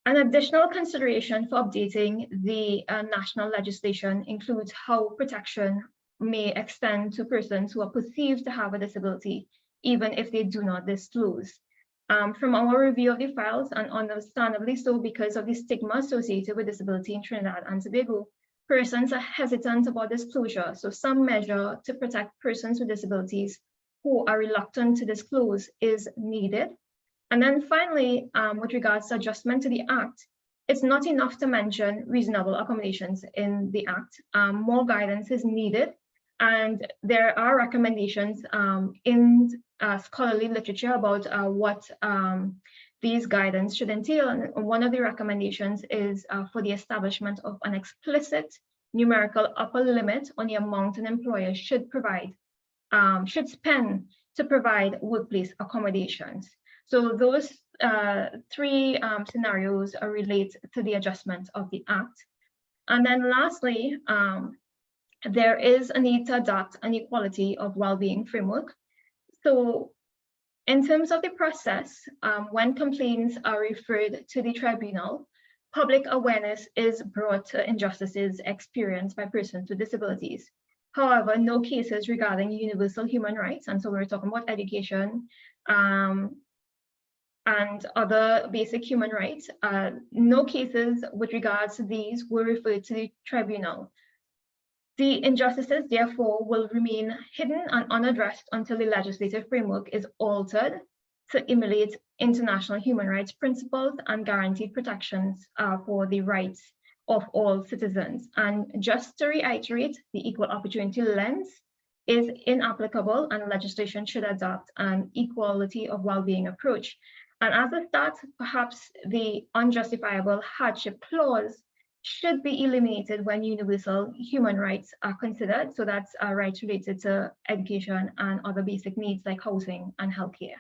An additional consideration for updating the national legislation includes how protection may extend to persons who are perceived to have a disability, even if they do not disclose. From our review of the files, and understandably so because of the stigma associated with disability in Trinidad and Tobago, persons are hesitant about disclosure, so some measure to protect persons with disabilities who are reluctant to disclose is needed. And then finally, with regards to adjustment to the Act, it's not enough to mention reasonable accommodations in the Act. More guidance is needed, and there are recommendations in scholarly literature about what these guidance should entail. And one of the recommendations is for the establishment of an explicit numerical upper limit on the amount an employer should spend to provide workplace accommodations. So those three scenarios relate to the adjustment of the Act. And then lastly, there is a need to adopt an equality of well-being framework. So in terms of the process, when complaints are referred to the tribunal, public awareness is brought to injustices experienced by persons with disabilities. However, no cases regarding universal human rights, and so we're talking about education, and other basic human rights, no cases with regards to these were referred to the tribunal. The injustices, therefore, will remain hidden and unaddressed until the legislative framework is altered to emulate international human rights principles and guarantee protections for the rights of all citizens. And just to reiterate, the equal opportunity lens is inapplicable, and legislation should adopt an equality of well-being approach. And as a start, perhaps the unjustifiable hardship clause should be eliminated when universal human rights are considered. So that's rights related to education and other basic needs like housing and healthcare.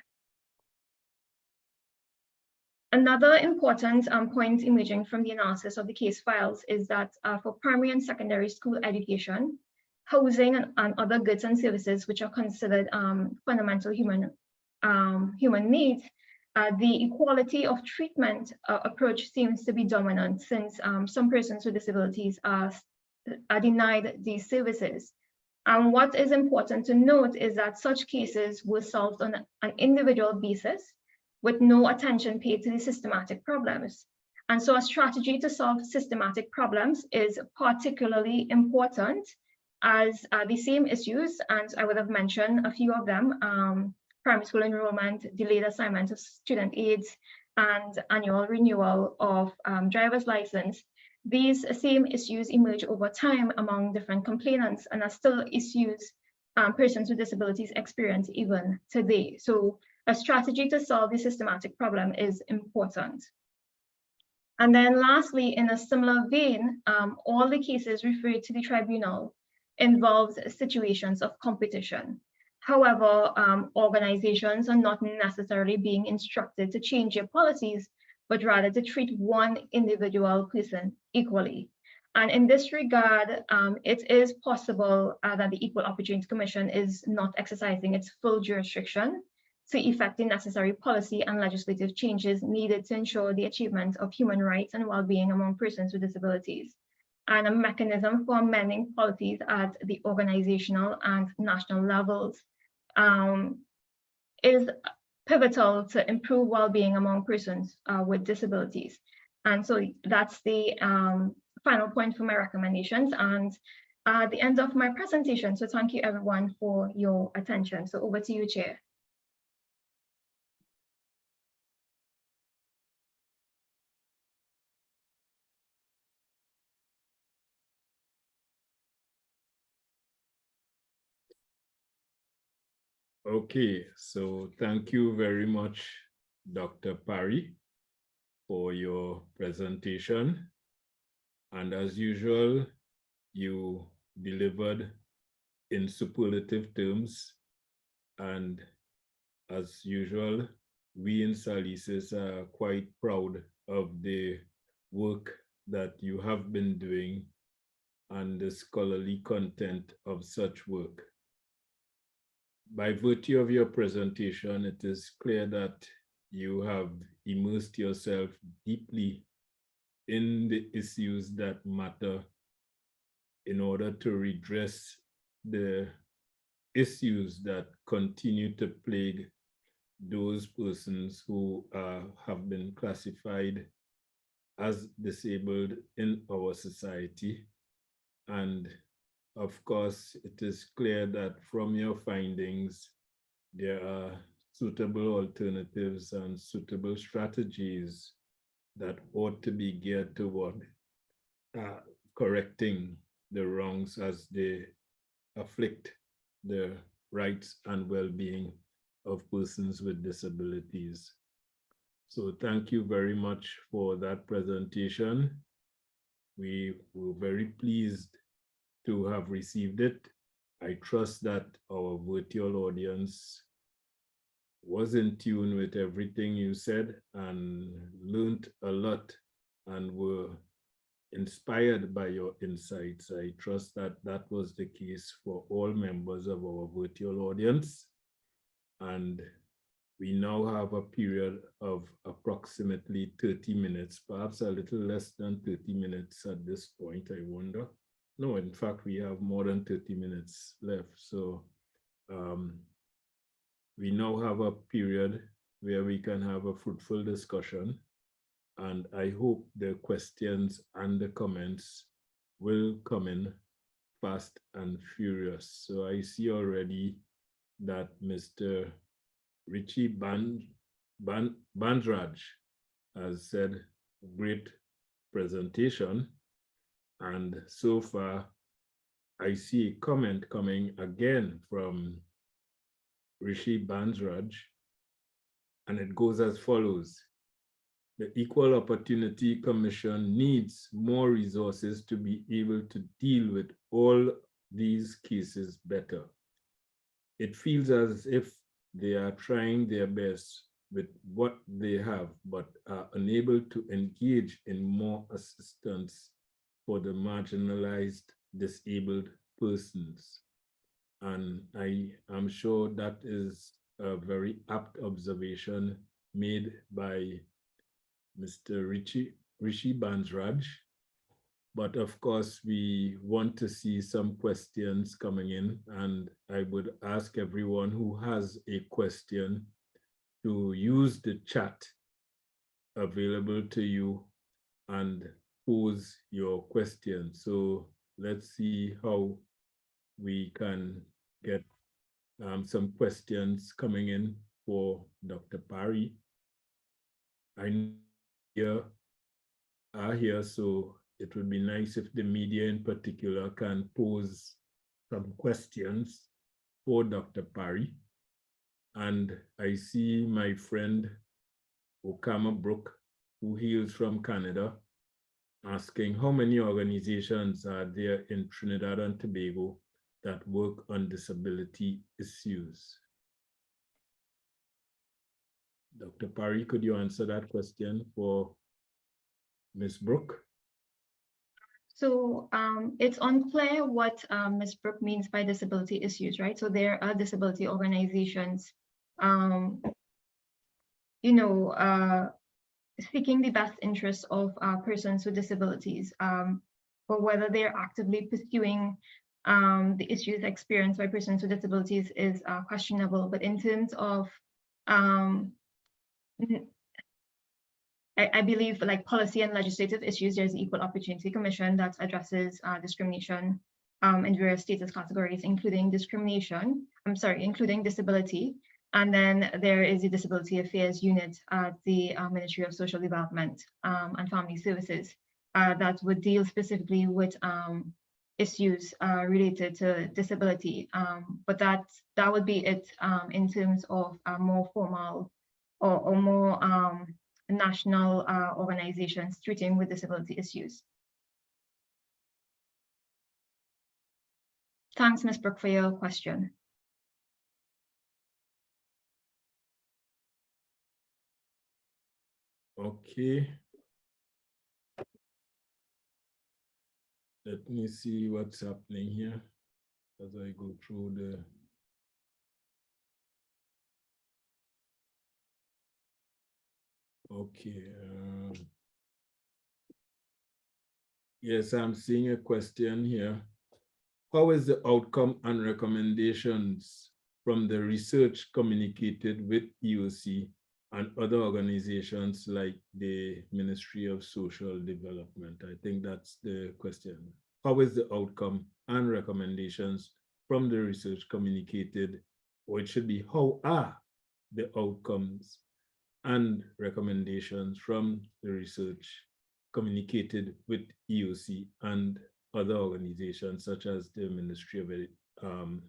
Another important point emerging from the analysis of the case files is that for primary and secondary school education, housing and other goods and services which are considered fundamental human needs, the equality of treatment approach seems to be dominant, since some persons with disabilities are denied these services. And what is important to note is that such cases were solved on an individual basis with no attention paid to the systematic problems. And so a strategy to solve systematic problems is particularly important, as the same issues, and I would have mentioned a few of them, primary school enrollment, delayed assignment of student aids, and annual renewal of driver's license. These same issues emerge over time among different complainants and are still issues persons with disabilities experience even today. So a strategy to solve the systematic problem is important. And then lastly, in a similar vein, all the cases referred to the tribunal involves situations of competition. However, organizations are not necessarily being instructed to change their policies, but rather to treat one individual person equally. And in this regard, it is possible that the Equal Opportunity Commission is not exercising its full jurisdiction to effect the necessary policy and legislative changes needed to ensure the achievement of human rights and well-being among persons with disabilities. And a mechanism for amending policies at the organizational and national levels is pivotal to improve well-being among persons with disabilities. And so that's the final point for my recommendations and the end of my presentation. So thank you everyone for your attention. So over to you, Chair. Okay, so thank you very much, Dr. Parey, for your presentation. And as usual, you delivered in superlative terms. And as usual, we in SALISES are quite proud of the work that you have been doing and the scholarly content of such work. By virtue of your presentation, it is clear that you have immersed yourself deeply in the issues that matter in order to redress the issues that continue to plague those persons who have been classified as disabled in our society. And of course, it is clear that from your findings, there are suitable alternatives and suitable strategies that ought to be geared toward correcting the wrongs as they afflict the rights and well-being of persons with disabilities. So thank you very much for that presentation. We were very pleased to have received it. I trust that our virtual audience was in tune with everything you said and learned a lot and were inspired by your insights. I trust that that was the case for all members of our virtual audience. And we now have a period of approximately 30 minutes, perhaps a little less than 30 minutes at this point, I wonder. No, in fact, we have more than 30 minutes left. So we now have a period where we can have a fruitful discussion. And I hope the questions and the comments will come in fast and furious. So I see already that Mr. Richie Bandraj has said, great presentation. And so far, I see a comment coming again from Rishi Bandraj, and it goes as follows. The Equal Opportunity Commission needs more resources to be able to deal with all these cases better. It feels as if they are trying their best with what they have, but are unable to engage in more assistance for the marginalized disabled persons. And I am sure that is a very apt observation made by Mr. Rishi Bandraj. But of course, we want to see some questions coming in, and I would ask everyone who has a question to use the chat available to you and pose your question. So let's see how we can get some questions coming in for Dr. Parey. I know you are here, so it would be nice if the media in particular can pose some questions for Dr. Parey. And I see my friend Okama Brook, who hails from Canada, asking how many organizations are there in Trinidad and Tobago that work on disability issues? Dr. Parey, could you answer that question for Ms. Brook? So it's unclear what Ms. Brooke means by disability issues, right? So there are disability organizations, seeking the best interests of persons with disabilities, but whether they're actively pursuing the issues experienced by persons with disabilities is questionable. But in terms of I believe like policy and legislative issues, there's the Equal Opportunity Commission that addresses discrimination in various status categories, including including disability. And then there is the Disability Affairs Unit at the Ministry of Social Development and Family Services that would deal specifically with issues related to disability. But that would be it in terms of more formal or more national organizations treating with disability issues. Thanks, Ms. Brooke, for your question. Okay. Let me see what's happening here as I go through the. Okay. Yes, I'm seeing a question here. How is the outcome and recommendations from the research communicated with EOC and other organizations like the Ministry of Social Development? I think that's the question. How is the outcome and recommendations from the research communicated, or it should be how are the outcomes and recommendations from the research communicated with EOC and other organizations such as the Ministry of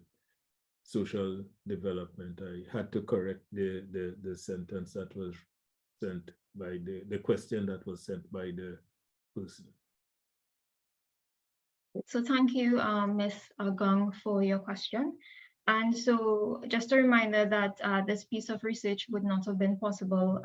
Social Development. I had to correct the sentence that was sent by the question that was sent by the person. So thank you, Ms. Gong, for your question. And so just a reminder that this piece of research would not have been possible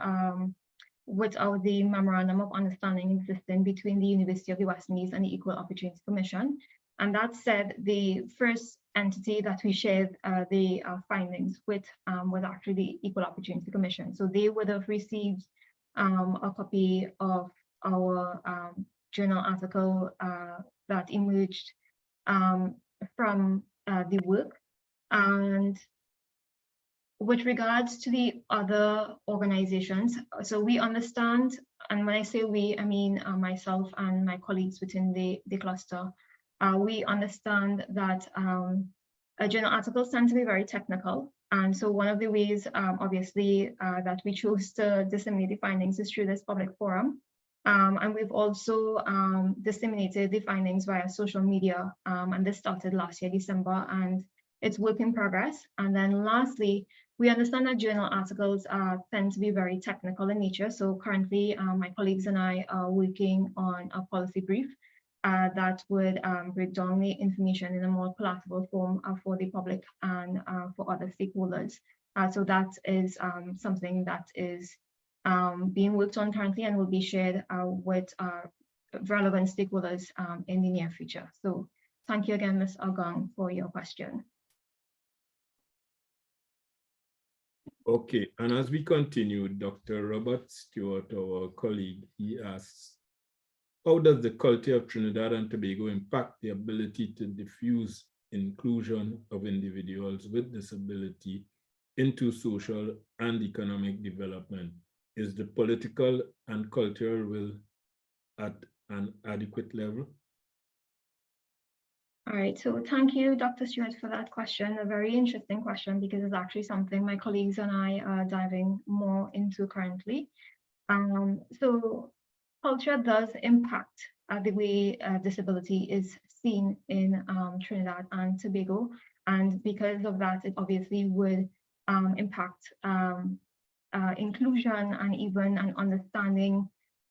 without the Memorandum of Understanding existing between the University of the West Indies and the Equal Opportunity Commission. And that said, the first entity that we shared the findings with was actually the Equal Opportunity Commission. So they would have received a copy of our journal article that emerged from the work. And with regards to the other organizations, so we understand, and when I say we, I mean myself and my colleagues within the cluster, we understand that journal articles tend to be very technical. And so one of the ways, obviously, that we chose to disseminate the findings is through this public forum. And we've also disseminated the findings via social media, and this started last year, December, and it's work in progress. And then lastly, we understand that journal articles tend to be very technical in nature. So currently, my colleagues and I are working on a policy brief that would break down the information in a more palatable form for the public and for other stakeholders. So that is something that is being worked on currently and will be shared with relevant stakeholders in the near future. So thank you again, Ms. Agong, for your question. Okay, and as we continue, Dr. Robert Stewart, our colleague, he asks, how does the culture of Trinidad and Tobago impact the ability to diffuse inclusion of individuals with disability into social and economic development? Is the political and cultural will at an adequate level? All right, so thank you, Dr. Stewart, for that question. A very interesting question because it's actually something my colleagues and I are diving more into currently. So culture does impact the way disability is seen in Trinidad and Tobago. And because of that, it obviously would impact inclusion and even an understanding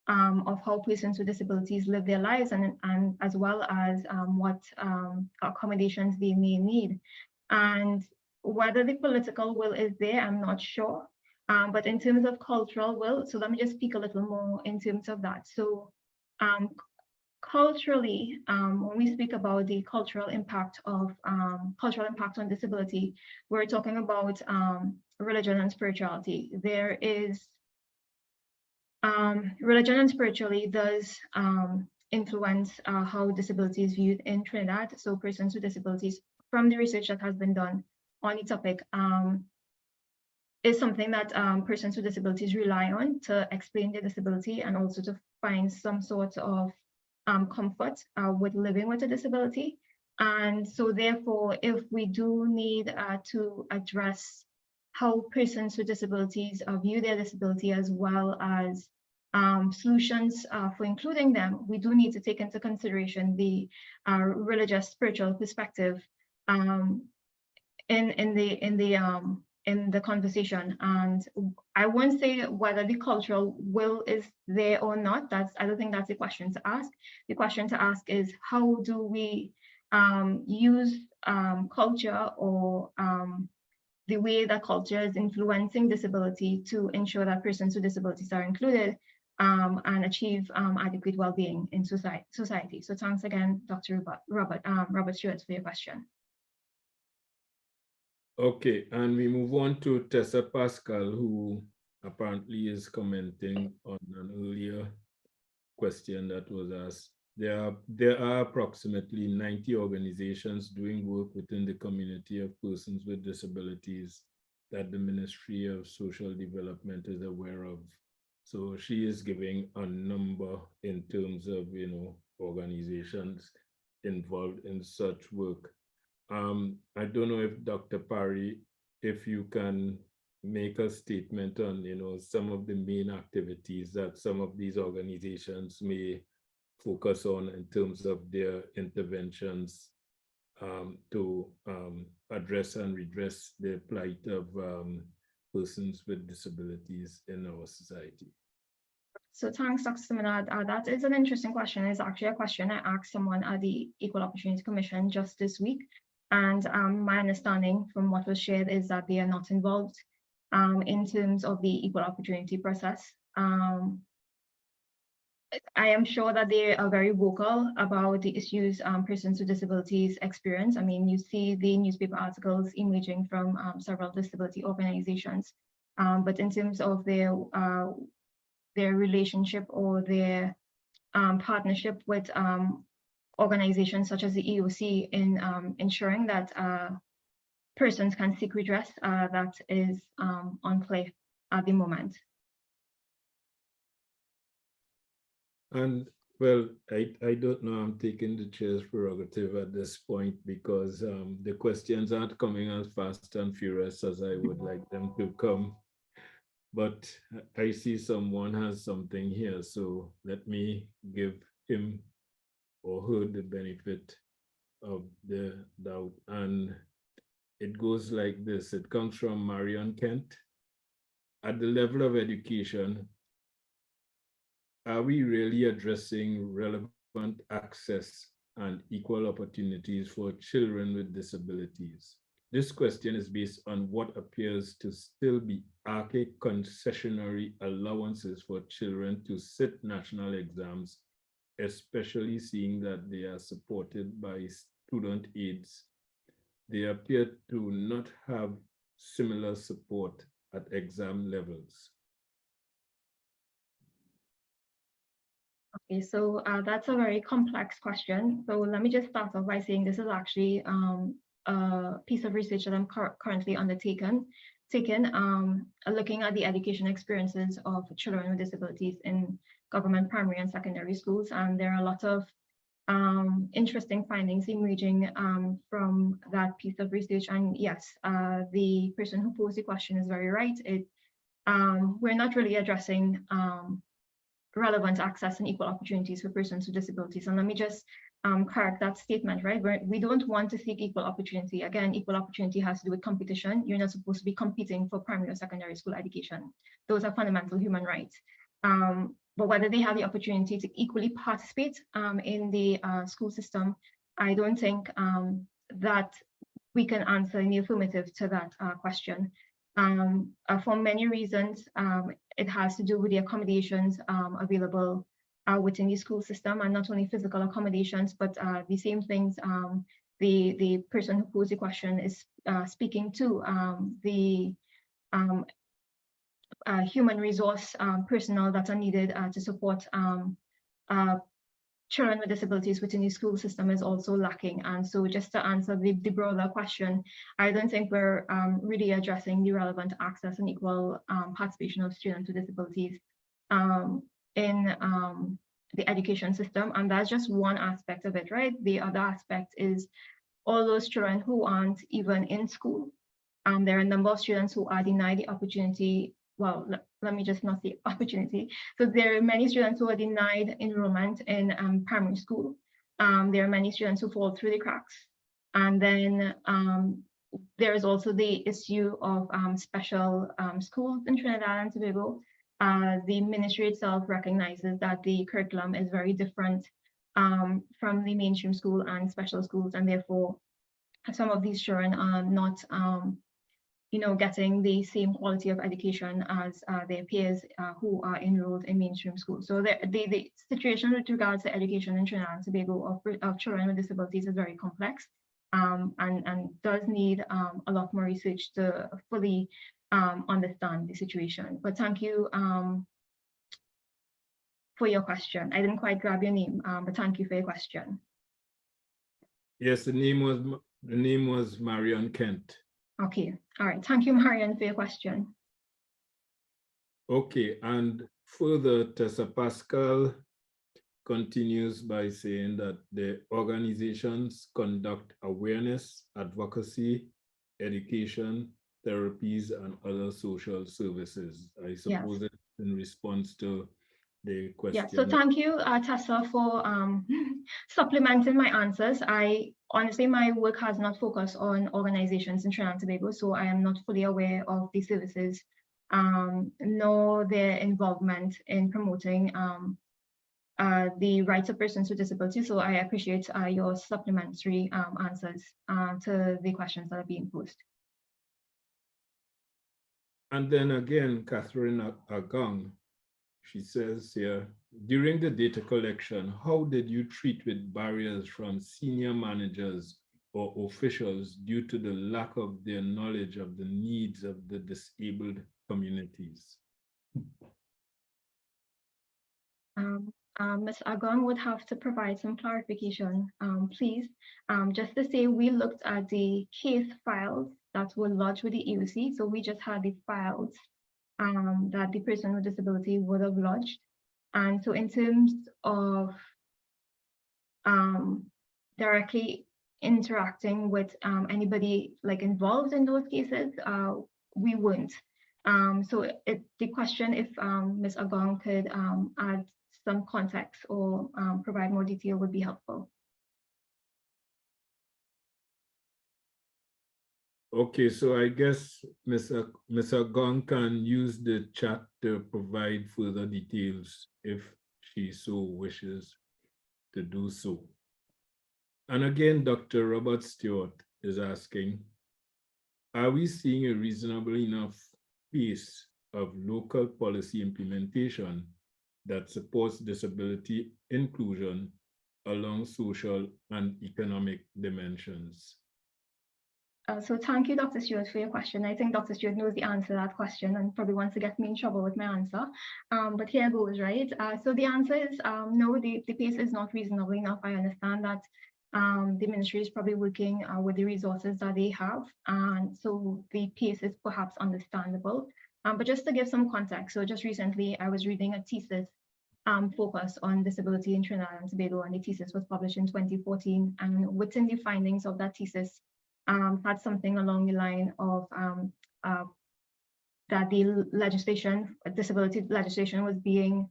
of how persons with disabilities live their lives and as well as what accommodations they may need. And whether the political will is there, I'm not sure. But in terms of cultural will, so let me just speak a little more in terms of that. So culturally, when we speak about the cultural impact on disability, we're talking about religion and spirituality. There is religion and spirituality does influence how disability is viewed in Trinidad. So persons with disabilities, from the research that has been done on the topic, is something that persons with disabilities rely on to explain their disability and also to find some sort of comfort with living with a disability. And so therefore, if we do need to address how persons with disabilities view their disability as well as solutions for including them, we do need to take into consideration the religious, spiritual perspective in the conversation. And I won't say whether the cultural will is there or not. I don't think that's the question to ask. The question to ask is, how do we use culture or the way that culture is influencing disability to ensure that persons with disabilities are included and achieve adequate well-being in society. So thanks again, Dr. Robert Stewart, for your question. Okay, and we move on to Tessa Pascal, who apparently is commenting on an earlier question that was asked. There are approximately 90 organizations doing work within the community of persons with disabilities that the Ministry of Social Development is aware of. So she is giving a number in terms of, organizations involved in such work. I don't know if Dr. Parey, if you can make a statement on, some of the main activities that some of these organizations may focus on in terms of their interventions to address and redress the plight of persons with disabilities in our society. So thanks, Dr. Seminard. That is an interesting question. It's actually a question I asked someone at the Equal Opportunity Commission just this week. And my understanding from what was shared is that they are not involved in terms of the equal opportunity process. I am sure that they are very vocal about the issues persons with disabilities experience. I mean, you see the newspaper articles emerging from several disability organizations, but in terms of their relationship or their partnership with organizations such as the EOC in ensuring that persons can seek redress, that is unclear at the moment. And well, I don't know, I'm taking the chair's prerogative at this point because the questions aren't coming as fast and furious as I would like them to come. But I see someone has something here, so let me give him or her the benefit of the doubt. And it goes like this. It comes from Marion Kent. At the level of education, are we really addressing relevant access and equal opportunities for children with disabilities? This question is based on what appears to still be archaic concessionary allowances for children to sit national exams, especially seeing that they are supported by student aids. They appear to not have similar support at exam levels. Okay, so that's a very complex question. So let me just start off by saying this is actually a piece of research that I'm currently undertaking, looking at the education experiences of children with disabilities in government primary and secondary schools. And there are a lot of interesting findings emerging from that piece of research. And yes, the person who posed the question is very right. We're not really addressing relevant access and equal opportunities for persons with disabilities. And let me just correct that statement, right? We don't want to seek equal opportunity. Again, equal opportunity has to do with competition. You're not supposed to be competing for primary or secondary school education. Those are fundamental human rights. But whether they have the opportunity to equally participate in the school system, I don't think that we can answer in the affirmative to that question. For many reasons, it has to do with the accommodations available within the school system, and not only physical accommodations, but the same things the person who posed the question is speaking to, the human resource personnel that are needed to support children with disabilities within the school system is also lacking. And so just to answer the broader question, I don't think we're really addressing the relevant access and equal participation of students with disabilities in the education system. And that's just one aspect of it, right? The other aspect is all those children who aren't even in school. There are a number of students who are denied the opportunity well, let me just not say opportunity. So there are many students who are denied enrollment in primary school. There are many students who fall through the cracks. And then there is also the issue of special schools in Trinidad and Tobago. The ministry itself recognizes that the curriculum is very different from the mainstream school and special schools, and therefore some of these children are not getting the same quality of education as their peers who are enrolled in mainstream schools. So the situation with regards to education in Trinidad and Tobago of children with disabilities is very complex and does need a lot more research to fully understand the situation. But thank you for your question. I didn't quite grab your name, but thank you for your question. Yes, the name was Marion Kent. Okay, all right. Thank you, Marion, for your question. Okay, and further, Tessa Pascal continues by saying that the organizations conduct awareness, advocacy, education, therapies, and other social services. I suppose it's in response to the question. Yeah, so thank you, Tessa, for supplementing my answers. Honestly, my work has not focused on organizations in Trinidad and Tobago, so I am not fully aware of the services nor their involvement in promoting the rights of persons with disabilities. So I appreciate your supplementary answers to the questions that are being posed. And then again, Catherine Agong, she says here, during the data collection, how did you treat with barriers from senior managers or officials due to the lack of their knowledge of the needs of the disabled communities? Ms. Agong would have to provide some clarification, please. Just to say, we looked at the case files that were lodged with the EOC, so we just had the files that the person with disability would have lodged. And so in terms of directly interacting with anybody like involved in those cases, we weren't. So the question, if Ms. Agong could add some context or provide more detail, would be helpful. Okay, so I guess Ms. Agong can use the chat to provide further details if she so wishes to do so. And again, Dr. Robert Stewart is asking, are we seeing a reasonable enough pace of local policy implementation that supports disability inclusion along social and economic dimensions? So thank you, Dr. Stewart, for your question. I think Dr. Stewart knows the answer to that question and probably wants to get me in trouble with my answer. But here goes, right? So the answer is no, the pace is not reasonable enough. I understand that the ministry is probably working with the resources that they have. And so the pace is perhaps understandable. But just to give some context, so just recently I was reading a thesis focused on disability in Trinidad and Tobago, and the thesis was published in 2014. And within the findings of that thesis, had something along the line of that the legislation, disability legislation, was being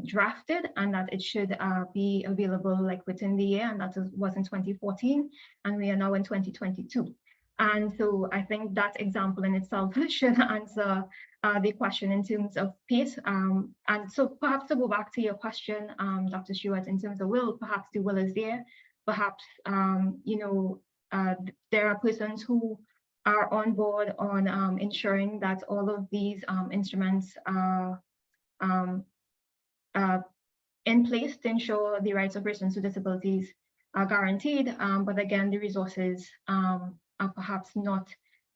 drafted and that it should be available like within the year, and that was in 2014, and we are now in 2022. And so I think that example in itself should answer the question in terms of pace. And so perhaps to go back to your question, Dr. Stewart, in terms of will, perhaps the will is there. Perhaps, there are persons who are on board on ensuring that all of these instruments are in place to ensure the rights of persons with disabilities are guaranteed. But again, the resources are perhaps not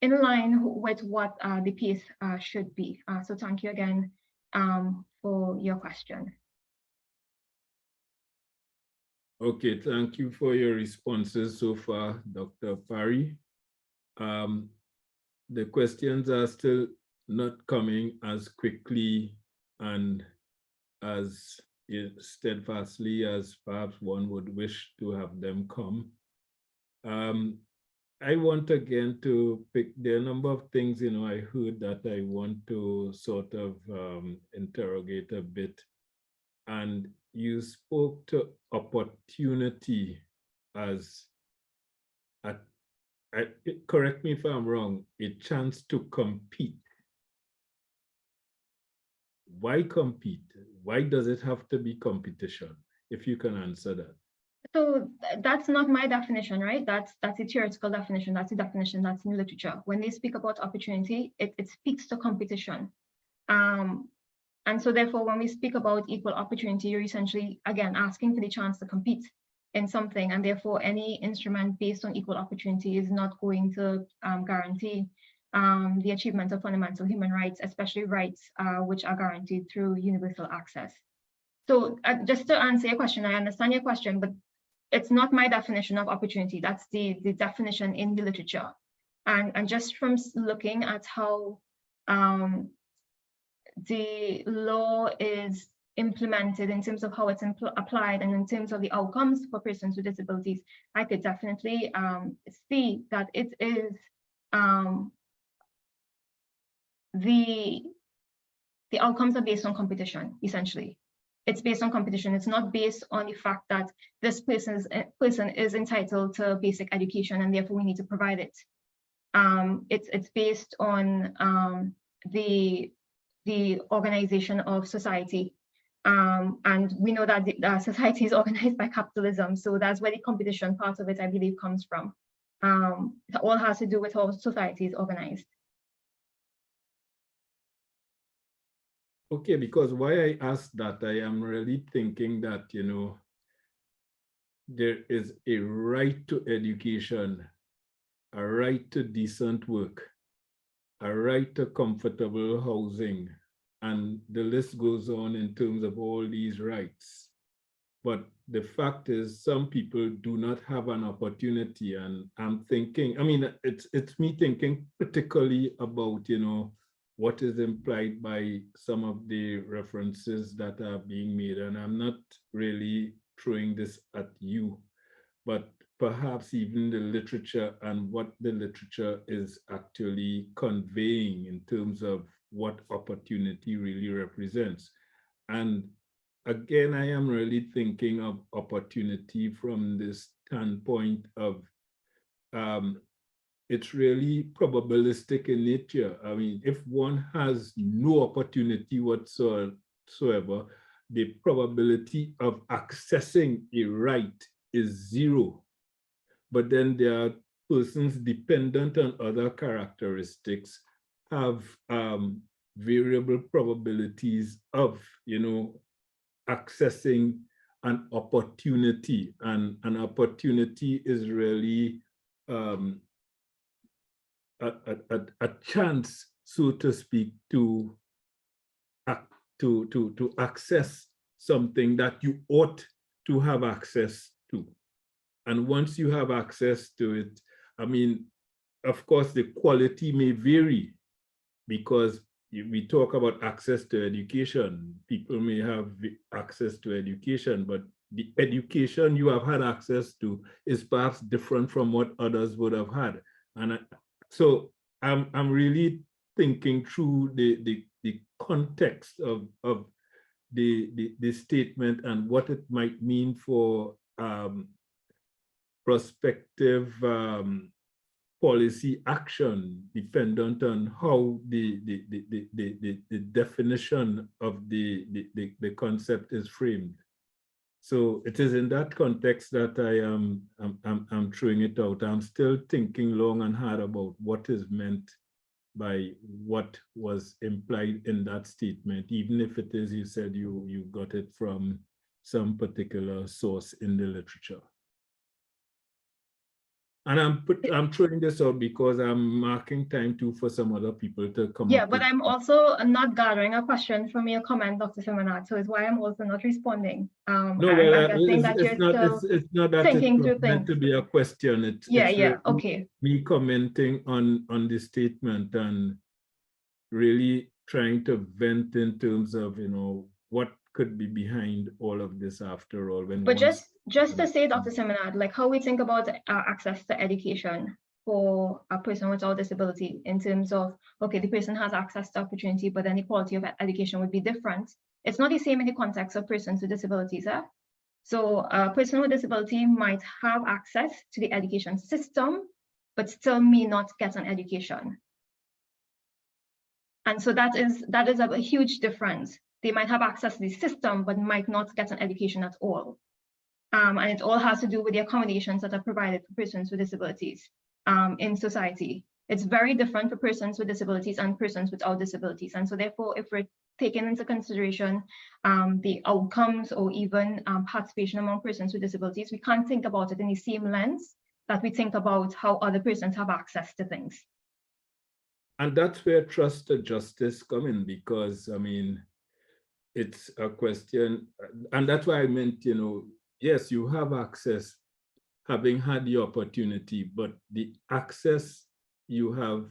in line with what the pace should be. So thank you again for your question. Okay, thank you for your responses so far, Dr. Parey. The questions are still not coming as quickly and as steadfastly as perhaps one would wish to have them come. I want again to pick, there are a number of things, I heard that I want to sort of interrogate a bit. And you spoke to opportunity as, correct me if I'm wrong, a chance to compete. Why compete? Why does it have to be competition? If you can answer that. So that's not my definition, right? That's a theoretical definition. That's a definition that's in literature. When they speak about opportunity, it speaks to competition. And so therefore, when we speak about equal opportunity, you're essentially, again, asking for the chance to compete in something. And therefore, any instrument based on equal opportunity is not going to guarantee the achievement of fundamental human rights, especially rights which are guaranteed through universal access. So just to answer your question, I understand your question, but it's not my definition of opportunity. That's the definition in the literature. And just from looking at how the law is implemented in terms of how it's applied and in terms of the outcomes for persons with disabilities, I could definitely see that it is the outcomes are based on competition, essentially. It's based on competition. It's not based on the fact that this person is entitled to basic education and therefore we need to provide it. It's based on the organization of society. And we know that the society is organized by capitalism. So that's where the competition part of it, I believe, comes from. It all has to do with how society is organized. Okay, because why I asked that, I am really thinking that, there is a right to education, a right to decent work, a right to comfortable housing, and the list goes on in terms of all these rights. But the fact is, some people do not have an opportunity, and I'm thinking, I mean, it's me thinking particularly about, what is implied by some of the references that are being made. And I'm not really throwing this at you, but perhaps even the literature and what the literature is actually conveying in terms of what opportunity really represents. And again, I am really thinking of opportunity from this standpoint of it's really probabilistic in nature. I mean, if one has no opportunity whatsoever, the probability of accessing a right is zero. But then there are persons dependent on other characteristics have variable probabilities of, accessing an opportunity. And an opportunity is really a chance, so to speak, to access something that you ought to have access to. And once you have access to it, I mean, of course, the quality may vary because we talk about access to education. People may have access to education, but the education you have had access to is perhaps different from what others would have had. And so I'm really thinking through the context of the statement and what it might mean for prospective policy action dependent on how the definition of the concept is framed. So it is in that context that I'm throwing it out. I'm still thinking long and hard about what is meant by what was implied in that statement, even if it is, you said you got it from some particular source in the literature. And I'm throwing this out because I'm marking time too for some other people to come up. Yeah, but I'm also not gathering a question from your comment, Dr. Simonat, so it's why I'm also not responding. No, well, it's not that thinking through it's meant things. to be a question. It's Yeah, okay. Me commenting on the statement and really trying to vent in terms of, what could be behind all of this after all. But just to say, Dr. Simonat, like how we think about access to education, for a person without disability in terms of, okay, the person has access to opportunity, but then the quality of education would be different. It's not the same in the context of persons with disabilities. So a person with disability might have access to the education system, but still may not get an education. And so that is a huge difference. They might have access to the system, but might not get an education at all. And it all has to do with the accommodations that are provided for persons with disabilities in society. It's very different for persons with disabilities and persons without disabilities. And so therefore, if we're taking into consideration the outcomes or even participation among persons with disabilities, we can't think about it in the same lens that we think about how other persons have access to things. And that's where trusted justice come in, because I mean, it's a question, and that's why I meant, you know, yes, you have access, having had the opportunity, but the access you have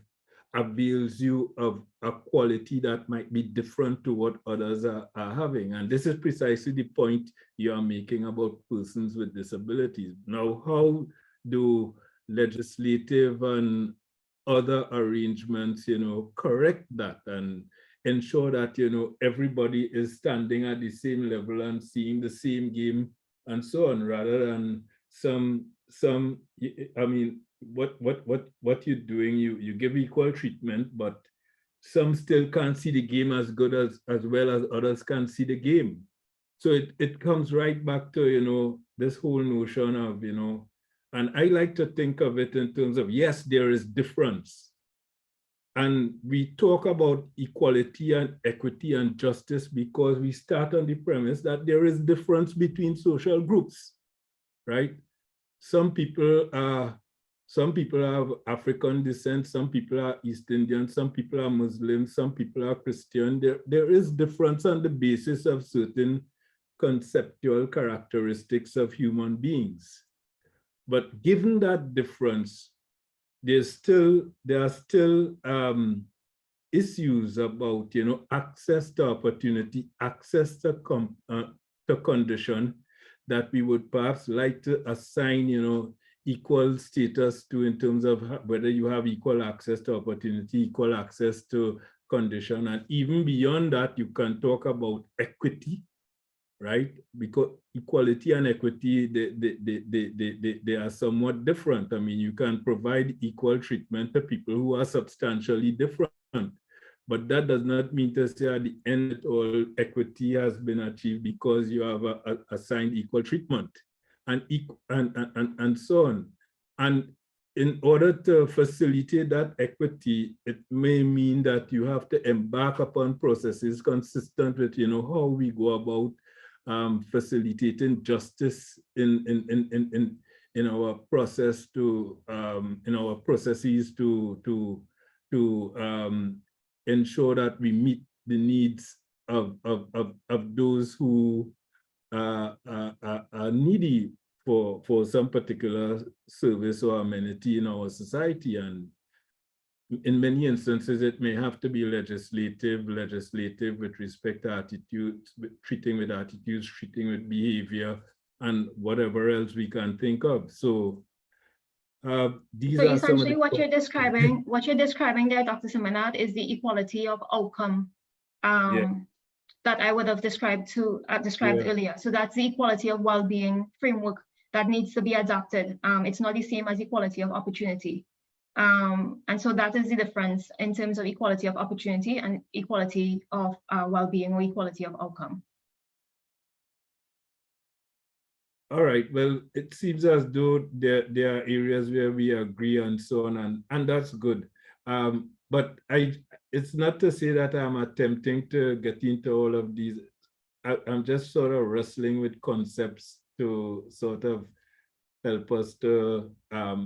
avails you of a quality that might be different to what others are having. And this is precisely the point you are making about persons with disabilities. Now, how do legislative and other arrangements, you know, correct that and ensure that, you know, everybody is standing at the same level and seeing the same game and so on, rather than some, I mean, what you're doing, you give equal treatment, but some still can't see the game as good as well as others can see the game. So it comes right back to, you know, this whole notion of, you know, and I like to think of it in terms of, yes, there is difference. And we talk about equality and equity and justice because we start on the premise that there is difference between social groups, right? Some people have African descent, some people are East Indian, some people are Muslim, some people are Christian. There is difference on the basis of certain conceptual characteristics of human beings. But given that difference, there are still issues about, you know, access to opportunity, access to condition that we would perhaps like to assign, you know, equal status to, in terms of whether you have equal access to opportunity, equal access to condition, and even beyond that, you can talk about equity, right? Because equality and equity, they are somewhat different. I mean, you can provide equal treatment to people who are substantially different, but that does not mean to say at the end of all equity has been achieved because you have assigned equal treatment and so on. And in order to facilitate that equity, it may mean that you have to embark upon processes consistent with, you know, how we go about facilitating justice in our process to in our processes to ensure that we meet the needs of those who are needy for some particular service or amenity in our society. And in many instances, it may have to be legislative with respect to attitudes, treating with attitudes, treating with behavior, and whatever else we can think of. So these are essentially what you're describing there, Dr. Simonad, is the equality of outcome that I would have described earlier. So that's the equality of well-being framework that needs to be adapted. It's not the same as equality of opportunity. And so that is the difference in terms of equality of opportunity and equality of well-being or equality of outcome. All right, well, it seems as though there are areas where we agree and so on, and that's good. But it's not to say that I'm attempting to get into all of these. I'm just sort of wrestling with concepts to sort of help us to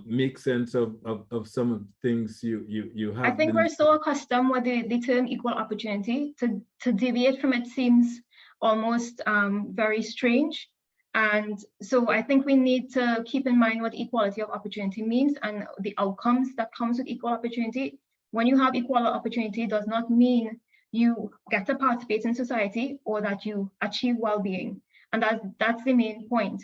make sense of some of the things you have. I think we're so accustomed with the term equal opportunity to deviate from it seems almost very strange. And so I think we need to keep in mind what equality of opportunity means and the outcomes that comes with equal opportunity. When you have equal opportunity, does not mean you get to participate in society or that you achieve well-being. And that's the main point.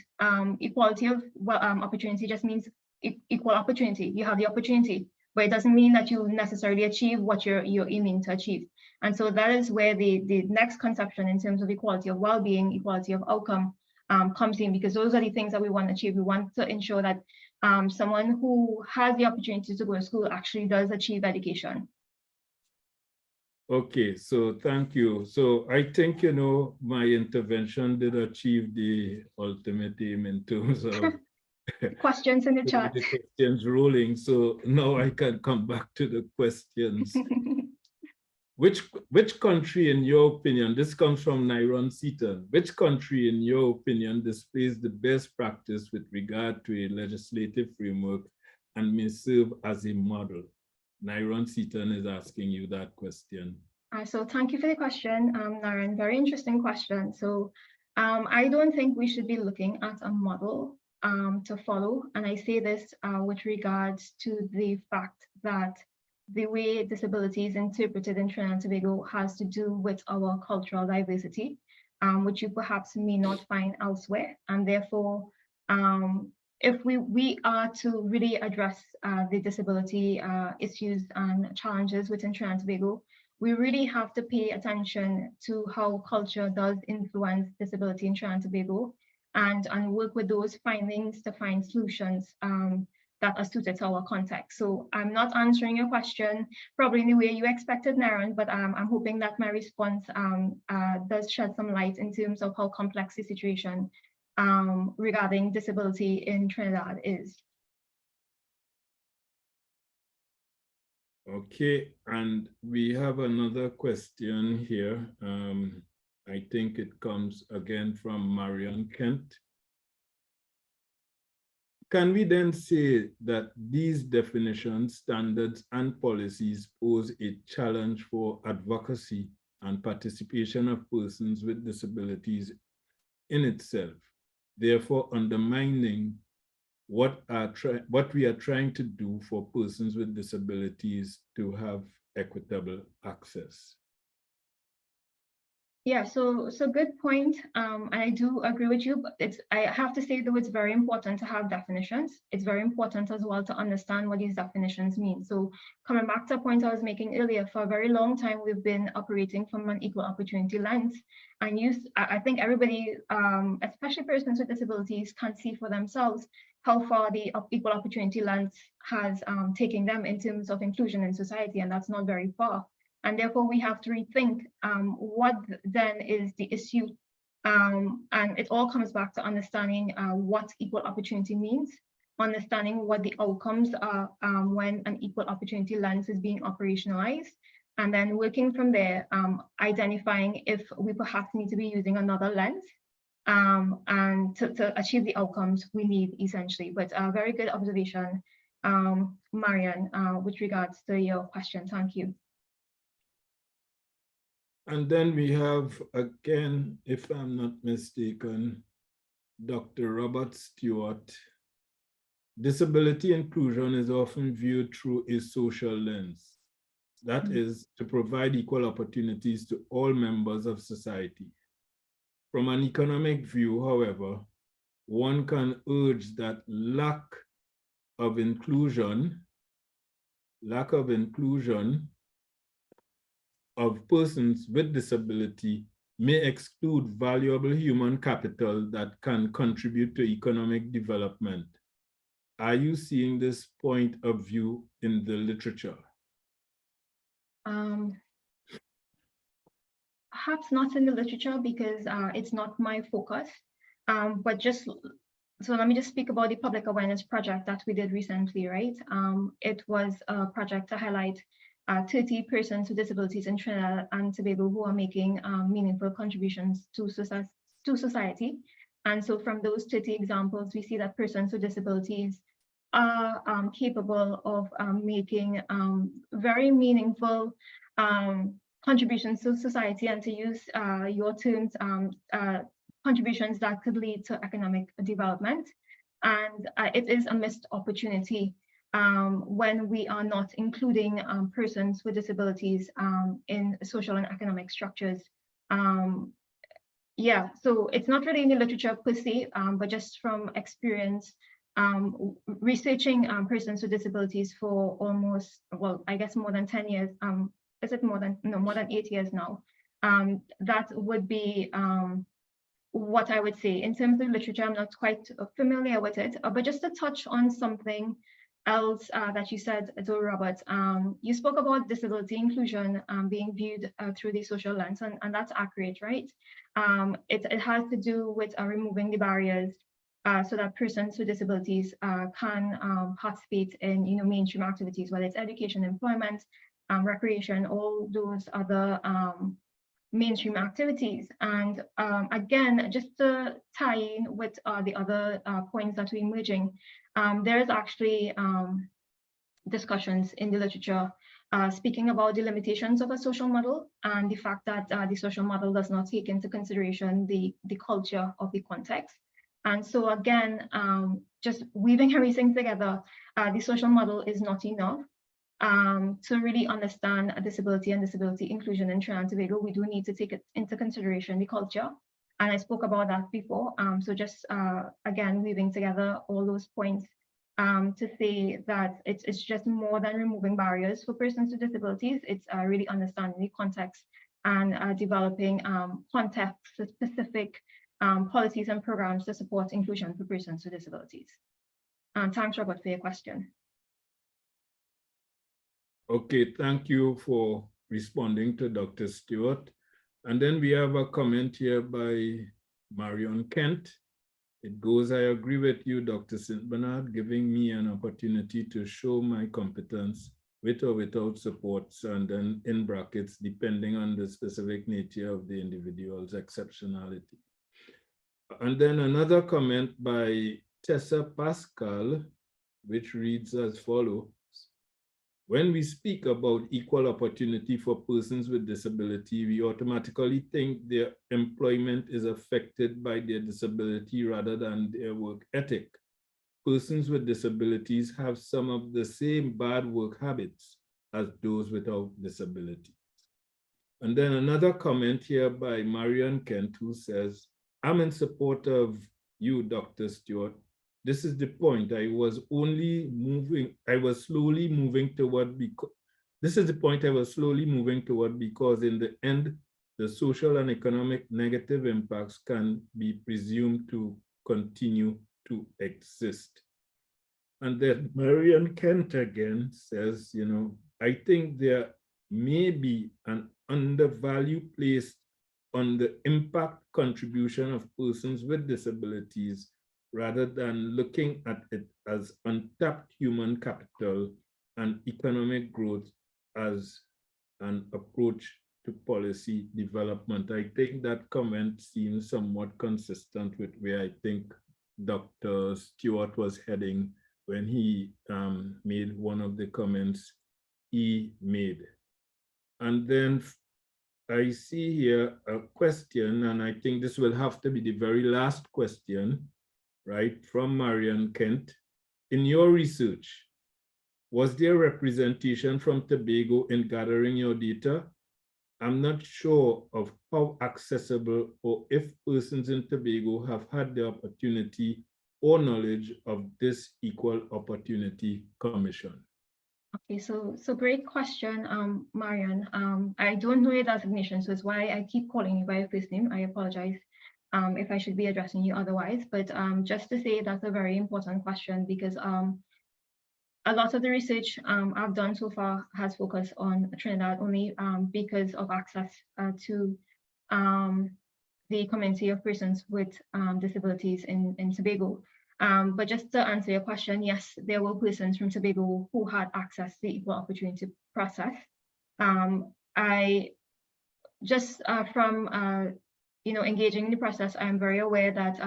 Equality of opportunity just means equal opportunity. You have the opportunity, but it doesn't mean that you necessarily achieve what you're aiming to achieve. And so that is where the next conception in terms of equality of well-being, equality of outcome comes in, because those are the things that we want to achieve. We want to ensure that someone who has the opportunity to go to school actually does achieve education. Okay, so thank you. So I think, you know, my intervention did achieve the ultimate aim in terms of Questions in the chat. the questions rolling. So now I can come back to the questions. Which country, in your opinion, this comes from Nyron Seaton, which country, in your opinion, displays the best practice with regard to a legislative framework and may serve as a model? Nyron Seaton is asking you that question. So thank you for the question, Naren. Very interesting question. So I don't think we should be looking at a model to follow. And I say this with regards to the fact that the way disability is interpreted in Trinidad and Tobago has to do with our cultural diversity, which you perhaps may not find elsewhere. And therefore, if we are to really address the disability issues and challenges within Trinidad and Tobago, we really have to pay attention to how culture does influence disability in Trinidad and Tobago, and work with those findings to find solutions that are suited to our context. So I'm not answering your question probably in the way you expected, Naren, but I'm hoping that my response does shed some light in terms of how complex the situation regarding disability in Trinidad is. Okay, and we have another question here. I think it comes again from Marion Kent. Can we then say that these definitions, standards, and policies pose a challenge for advocacy and participation of persons with disabilities in itself, therefore undermining what we are trying to do for persons with disabilities to have equitable access? Yeah, so good point. And I do agree with you, but I have to say though, it's very important to have definitions. It's very important as well to understand what these definitions mean. So coming back to a point I was making earlier, for a very long time, we've been operating from an equal opportunity lens. And I think everybody, especially persons with disabilities, can see for themselves how far the equal opportunity lens has taken them in terms of inclusion in society, and that's not very far. And therefore, we have to rethink what then is the issue. And it all comes back to understanding what equal opportunity means, understanding what the outcomes are when an equal opportunity lens is being operationalized, and then working from there, identifying if we perhaps need to be using another lens and to achieve the outcomes we need, essentially. But a very good observation, Marian, with regards to your question. Thank you. And then we have, again, if I'm not mistaken, Dr. Robert Stewart. Disability inclusion is often viewed through a social lens. That is, to provide equal opportunities to all members of society. From an economic view, however, one can urge that lack of inclusion of persons with disability may exclude valuable human capital that can contribute to economic development. Are you seeing this point of view in the literature? Perhaps not in the literature because it's not my focus, but so let me just speak about the public awareness project that we did recently, right? It was a project to highlight 30 persons with disabilities in Trinidad and Tobago who are making meaningful contributions to society. And so from those 30 examples, we see that persons with disabilities are capable of making very meaningful contributions to society, and to use your terms, contributions that could lead to economic development. And it is a missed opportunity when we are not including persons with disabilities in social and economic structures. Yeah, so it's not really in the literature per se, but just from experience researching persons with disabilities for almost, well, I guess more than 10 years. Is it more than, no, more than 8 years now. That would be what I would say. In terms of literature, I'm not quite familiar with it, but just to touch on something else that you said, Robert, you spoke about disability inclusion being viewed through the social lens, and that's accurate, right? It has to do with removing the barriers so that persons with disabilities can participate in, mainstream activities, whether it's education, employment, recreation, all those other mainstream activities. And again, just to tie in with the other points that we're emerging, there is actually discussions in the literature speaking about the limitations of a social model and the fact that the social model does not take into consideration the culture of the context. And so again, just weaving everything together, the social model is not enough. To really understand a disability and disability inclusion in Trinidad and Tobago, we do need to take it into consideration, the culture. And I spoke about that before. So just again, weaving together all those points to say that it's just more than removing barriers for persons with disabilities. It's really understanding the context and developing context-specific policies and programs to support inclusion for persons with disabilities. Thanks, Robert, for your question. Okay, thank you for responding to Dr. Stewart. And then we have a comment here by Marion Kent. It goes, I agree with you, Dr. St. Bernard, giving me an opportunity to show my competence with or without supports, and then in brackets, depending on the specific nature of the individual's exceptionality. And then another comment by Tessa Pascal, which reads as follows. When we speak about equal opportunity for persons with disability, we automatically think their employment is affected by their disability rather than their work ethic. Persons with disabilities have some of the same bad work habits as those without disabilities. And then another comment here by Marion Kent, who says, I'm in support of you, Dr. Stewart. This is the point. I was slowly moving toward because in the end, the social and economic negative impacts can be presumed to continue to exist. And then Marion Kent again says, I think there may be an undervalue placed on the impact contribution of persons with disabilities rather than looking at it as untapped human capital and economic growth as an approach to policy development. I think that comment seems somewhat consistent with where I think Dr. Stewart was heading when he made one of the comments he made. And then I see here a question, and I think this will have to be the very last question, right, from Marion Kent. In your research, was there representation from Tobago in gathering your data? I'm not sure of how accessible or if persons in Tobago have had the opportunity or knowledge of this Equal Opportunity Commission. Okay, so great question, Marion. I don't know your designation, so it's why I keep calling you by your first name. I apologize if I should be addressing you otherwise, but just to say that's a very important question because a lot of the research I've done so far has focused on Trinidad only because of access to the community of persons with disabilities in Tobago. But just to answer your question, yes, there were persons from Tobago who had access to the equal opportunity process. I just from engaging in the process, I am very aware that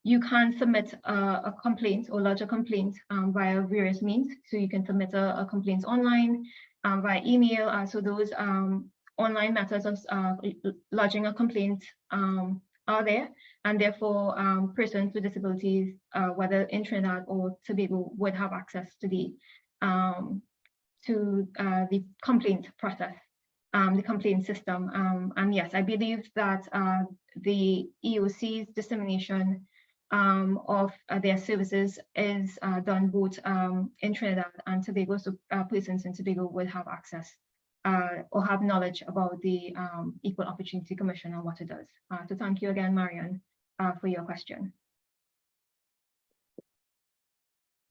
you can submit a complaint or lodge a complaint via various means. So you can submit a complaint online, via email. So those online methods of lodging a complaint are there, and therefore persons with disabilities, whether in Trinidad or Tobago, would have access to the complaint process, the complaint system. And yes, I believe that the EOC's dissemination of their services is done both in Trinidad and Tobago, so persons in Tobago will have access or have knowledge about the Equal Opportunity Commission and what it does. So thank you again, Marion, for your question.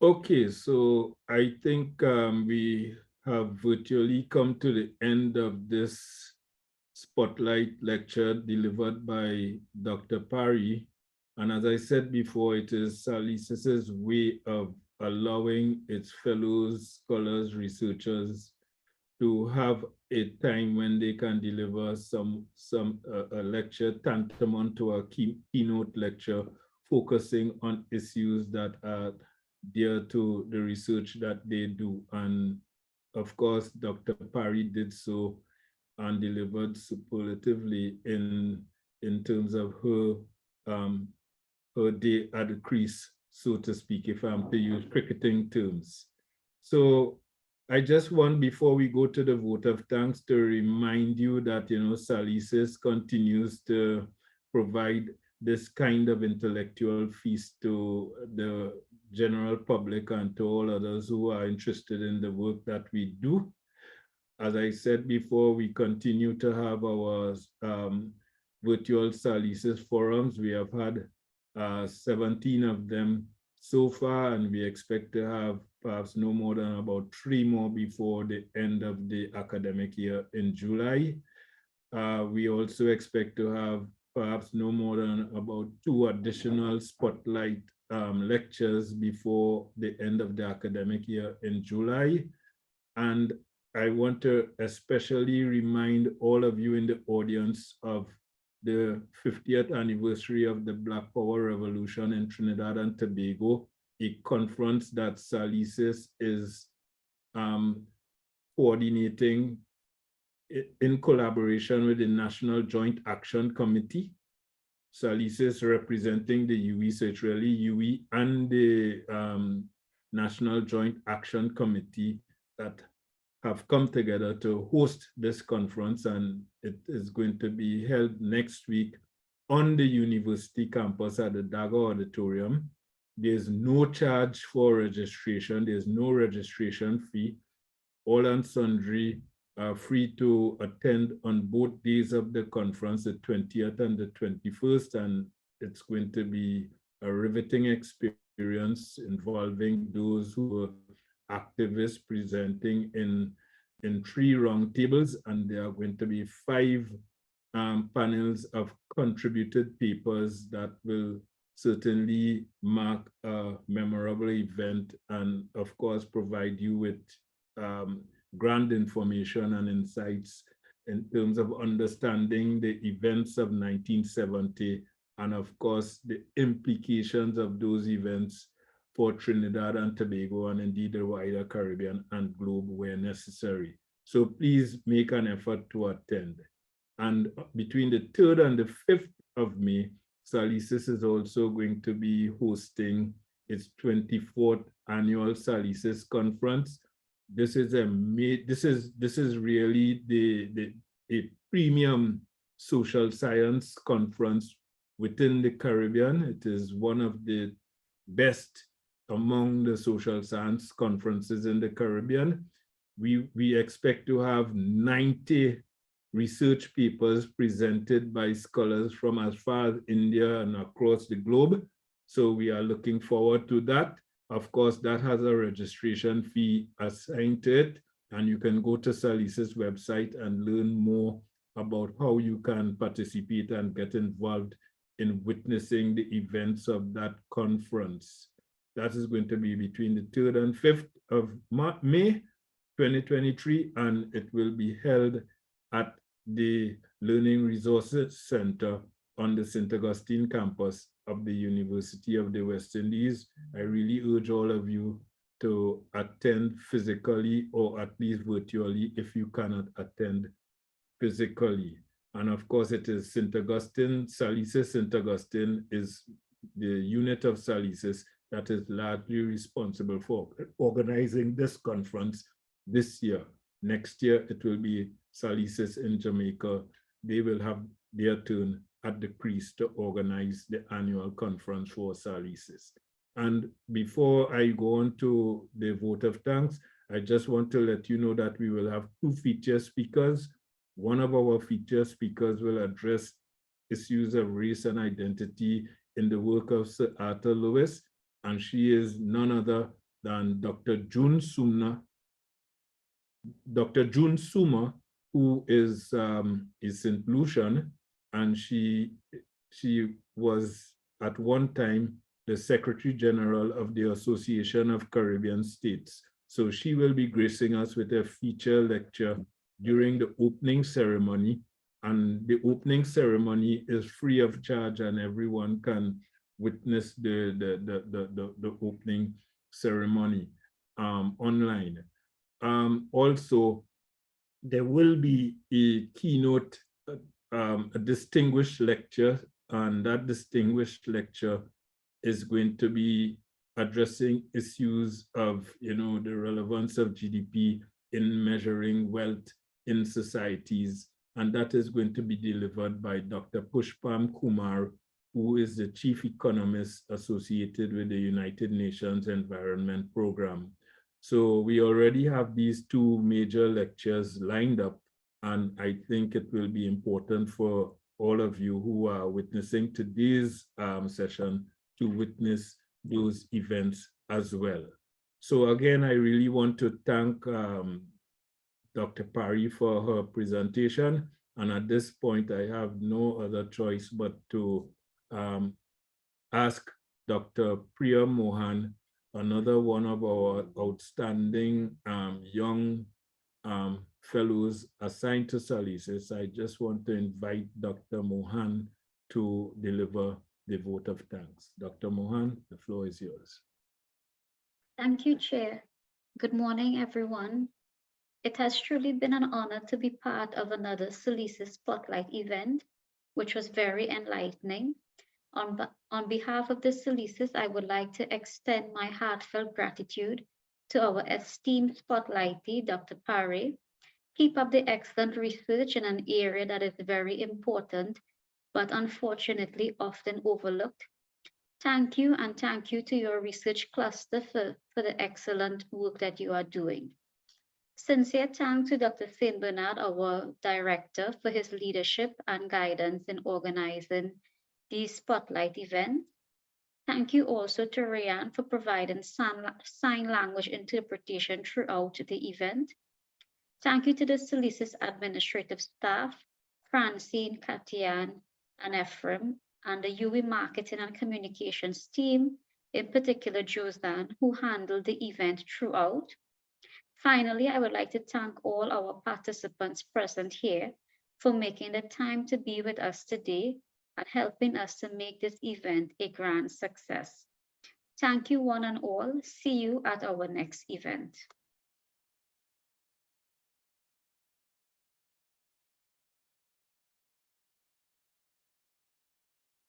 Okay, so I think we have virtually come to the end of this spotlight lecture delivered by Dr. Parey. And as I said before, it is SALISES' way of allowing its fellows, scholars, researchers to have a time when they can deliver a lecture tantamount to a keynote lecture, focusing on issues that are dear to the research that they do. And of course, Dr. Parey did so and delivered superlatively in terms of her day at the crease, so to speak, if I'm to use cricketing terms. So I just want, before we go to the vote of thanks, to remind you that, SALISES continues to provide this kind of intellectual feast to the general public and to all others who are interested in the work that we do. As I said before, we continue to have our virtual SALISES forums. We have had 17 of them so far, and we expect to have perhaps no more than about 3 more before the end of the academic year in July. We also expect to have perhaps no more than about 2 additional spotlight lectures before the end of the academic year in July. And I want to especially remind all of you in the audience of the 50th anniversary of the Black Power Revolution in Trinidad and Tobago, a conference that SALISES is coordinating in collaboration with the National Joint Action Committee. SALISES representing the UE, so it's really UE and the National Joint Action Committee that have come together to host this conference, and it is going to be held next week on the university campus at the Dago Auditorium. There's no charge for registration. There's no registration fee. All and sundry are free to attend on both days of the conference, the 20th and the 21st, and it's going to be a riveting experience involving those who are activists presenting in 3 roundtables, and there are going to be 5 panels of contributed papers that will certainly mark a memorable event and, of course, provide you with grand information and insights in terms of understanding the events of 1970 and, of course, the implications of those events for Trinidad and Tobago and indeed the wider Caribbean and globe where necessary. So please make an effort to attend. And between the 3rd and the 5th of May, SALISES is also going to be hosting its 24th annual SALISES conference. This is really a premium social science conference within the Caribbean. It is one of the best among the social science conferences in the Caribbean. We expect to have 90 research papers presented by scholars from as far as India and across the globe. So we are looking forward to that. Of course, that has a registration fee assigned to it, and you can go to SALISES website and learn more about how you can participate and get involved in witnessing the events of that conference. That is going to be between the 3rd and 5th of May 2023, and it will be held at the Learning Resources Center on the St. Augustine campus of the University of the West Indies. I really urge all of you to attend physically or at least virtually if you cannot attend physically. And of course, it is St. Augustine. SALISES St. Augustine is the unit of SALISES that is largely responsible for organizing this conference this year. Next year, it will be SALISES in Jamaica. They will have their turn at the crease to organize the annual conference for SALISES. And before I go on to the vote of thanks, I just want to let you know that we will have 2 feature speakers. One of our feature speakers will address issues of race and identity in the work of Sir Arthur Lewis, and she is none other than Dr. June Sumner. Dr. June Summer, who is St. Lucian, and she was at one time the Secretary General of the Association of Caribbean States. So she will be gracing us with a feature lecture during the opening ceremony. And the opening ceremony is free of charge, and everyone can witness the opening ceremony online. Also, there will be a keynote, a distinguished lecture, and that distinguished lecture is going to be addressing issues of, the relevance of GDP in measuring wealth in societies. And that is going to be delivered by Dr. Pushpam Kumar, who is the Chief Economist associated with the United Nations Environment Program. So we already have these 2 major lectures lined up, and I think it will be important for all of you who are witnessing today's session to witness those events as well. So again, I really want to thank Dr. Parey for her presentation. And at this point, I have no other choice but to ask Dr. Priya Mohan, another one of our outstanding young fellows assigned to SALISES. I just want to invite Dr. Mohan to deliver the vote of thanks. Dr. Mohan, the floor is yours. Thank you, Chair. Good morning, everyone. It has truly been an honor to be part of another SALISES Spotlight event, which was very enlightening. On behalf of the SALISES, I would like to extend my heartfelt gratitude to our esteemed spotlightee, Dr. Parey. Keep up the excellent research in an area that is very important, but unfortunately often overlooked. Thank you, and thank you to your research cluster for the excellent work that you are doing. Sincere thanks to Dr. St. Bernard, our director, for his leadership and guidance in organizing these spotlight events. Thank you also to Ryan for providing sign language interpretation throughout the event. Thank you to the SALISES administrative staff, Francine, Katian, and Ephraim, and the UE marketing and communications team, in particular Josan, who handled the event throughout. Finally, I would like to thank all our participants present here for making the time to be with us today and helping us to make this event a grand success. Thank you one and all. See you at our next event.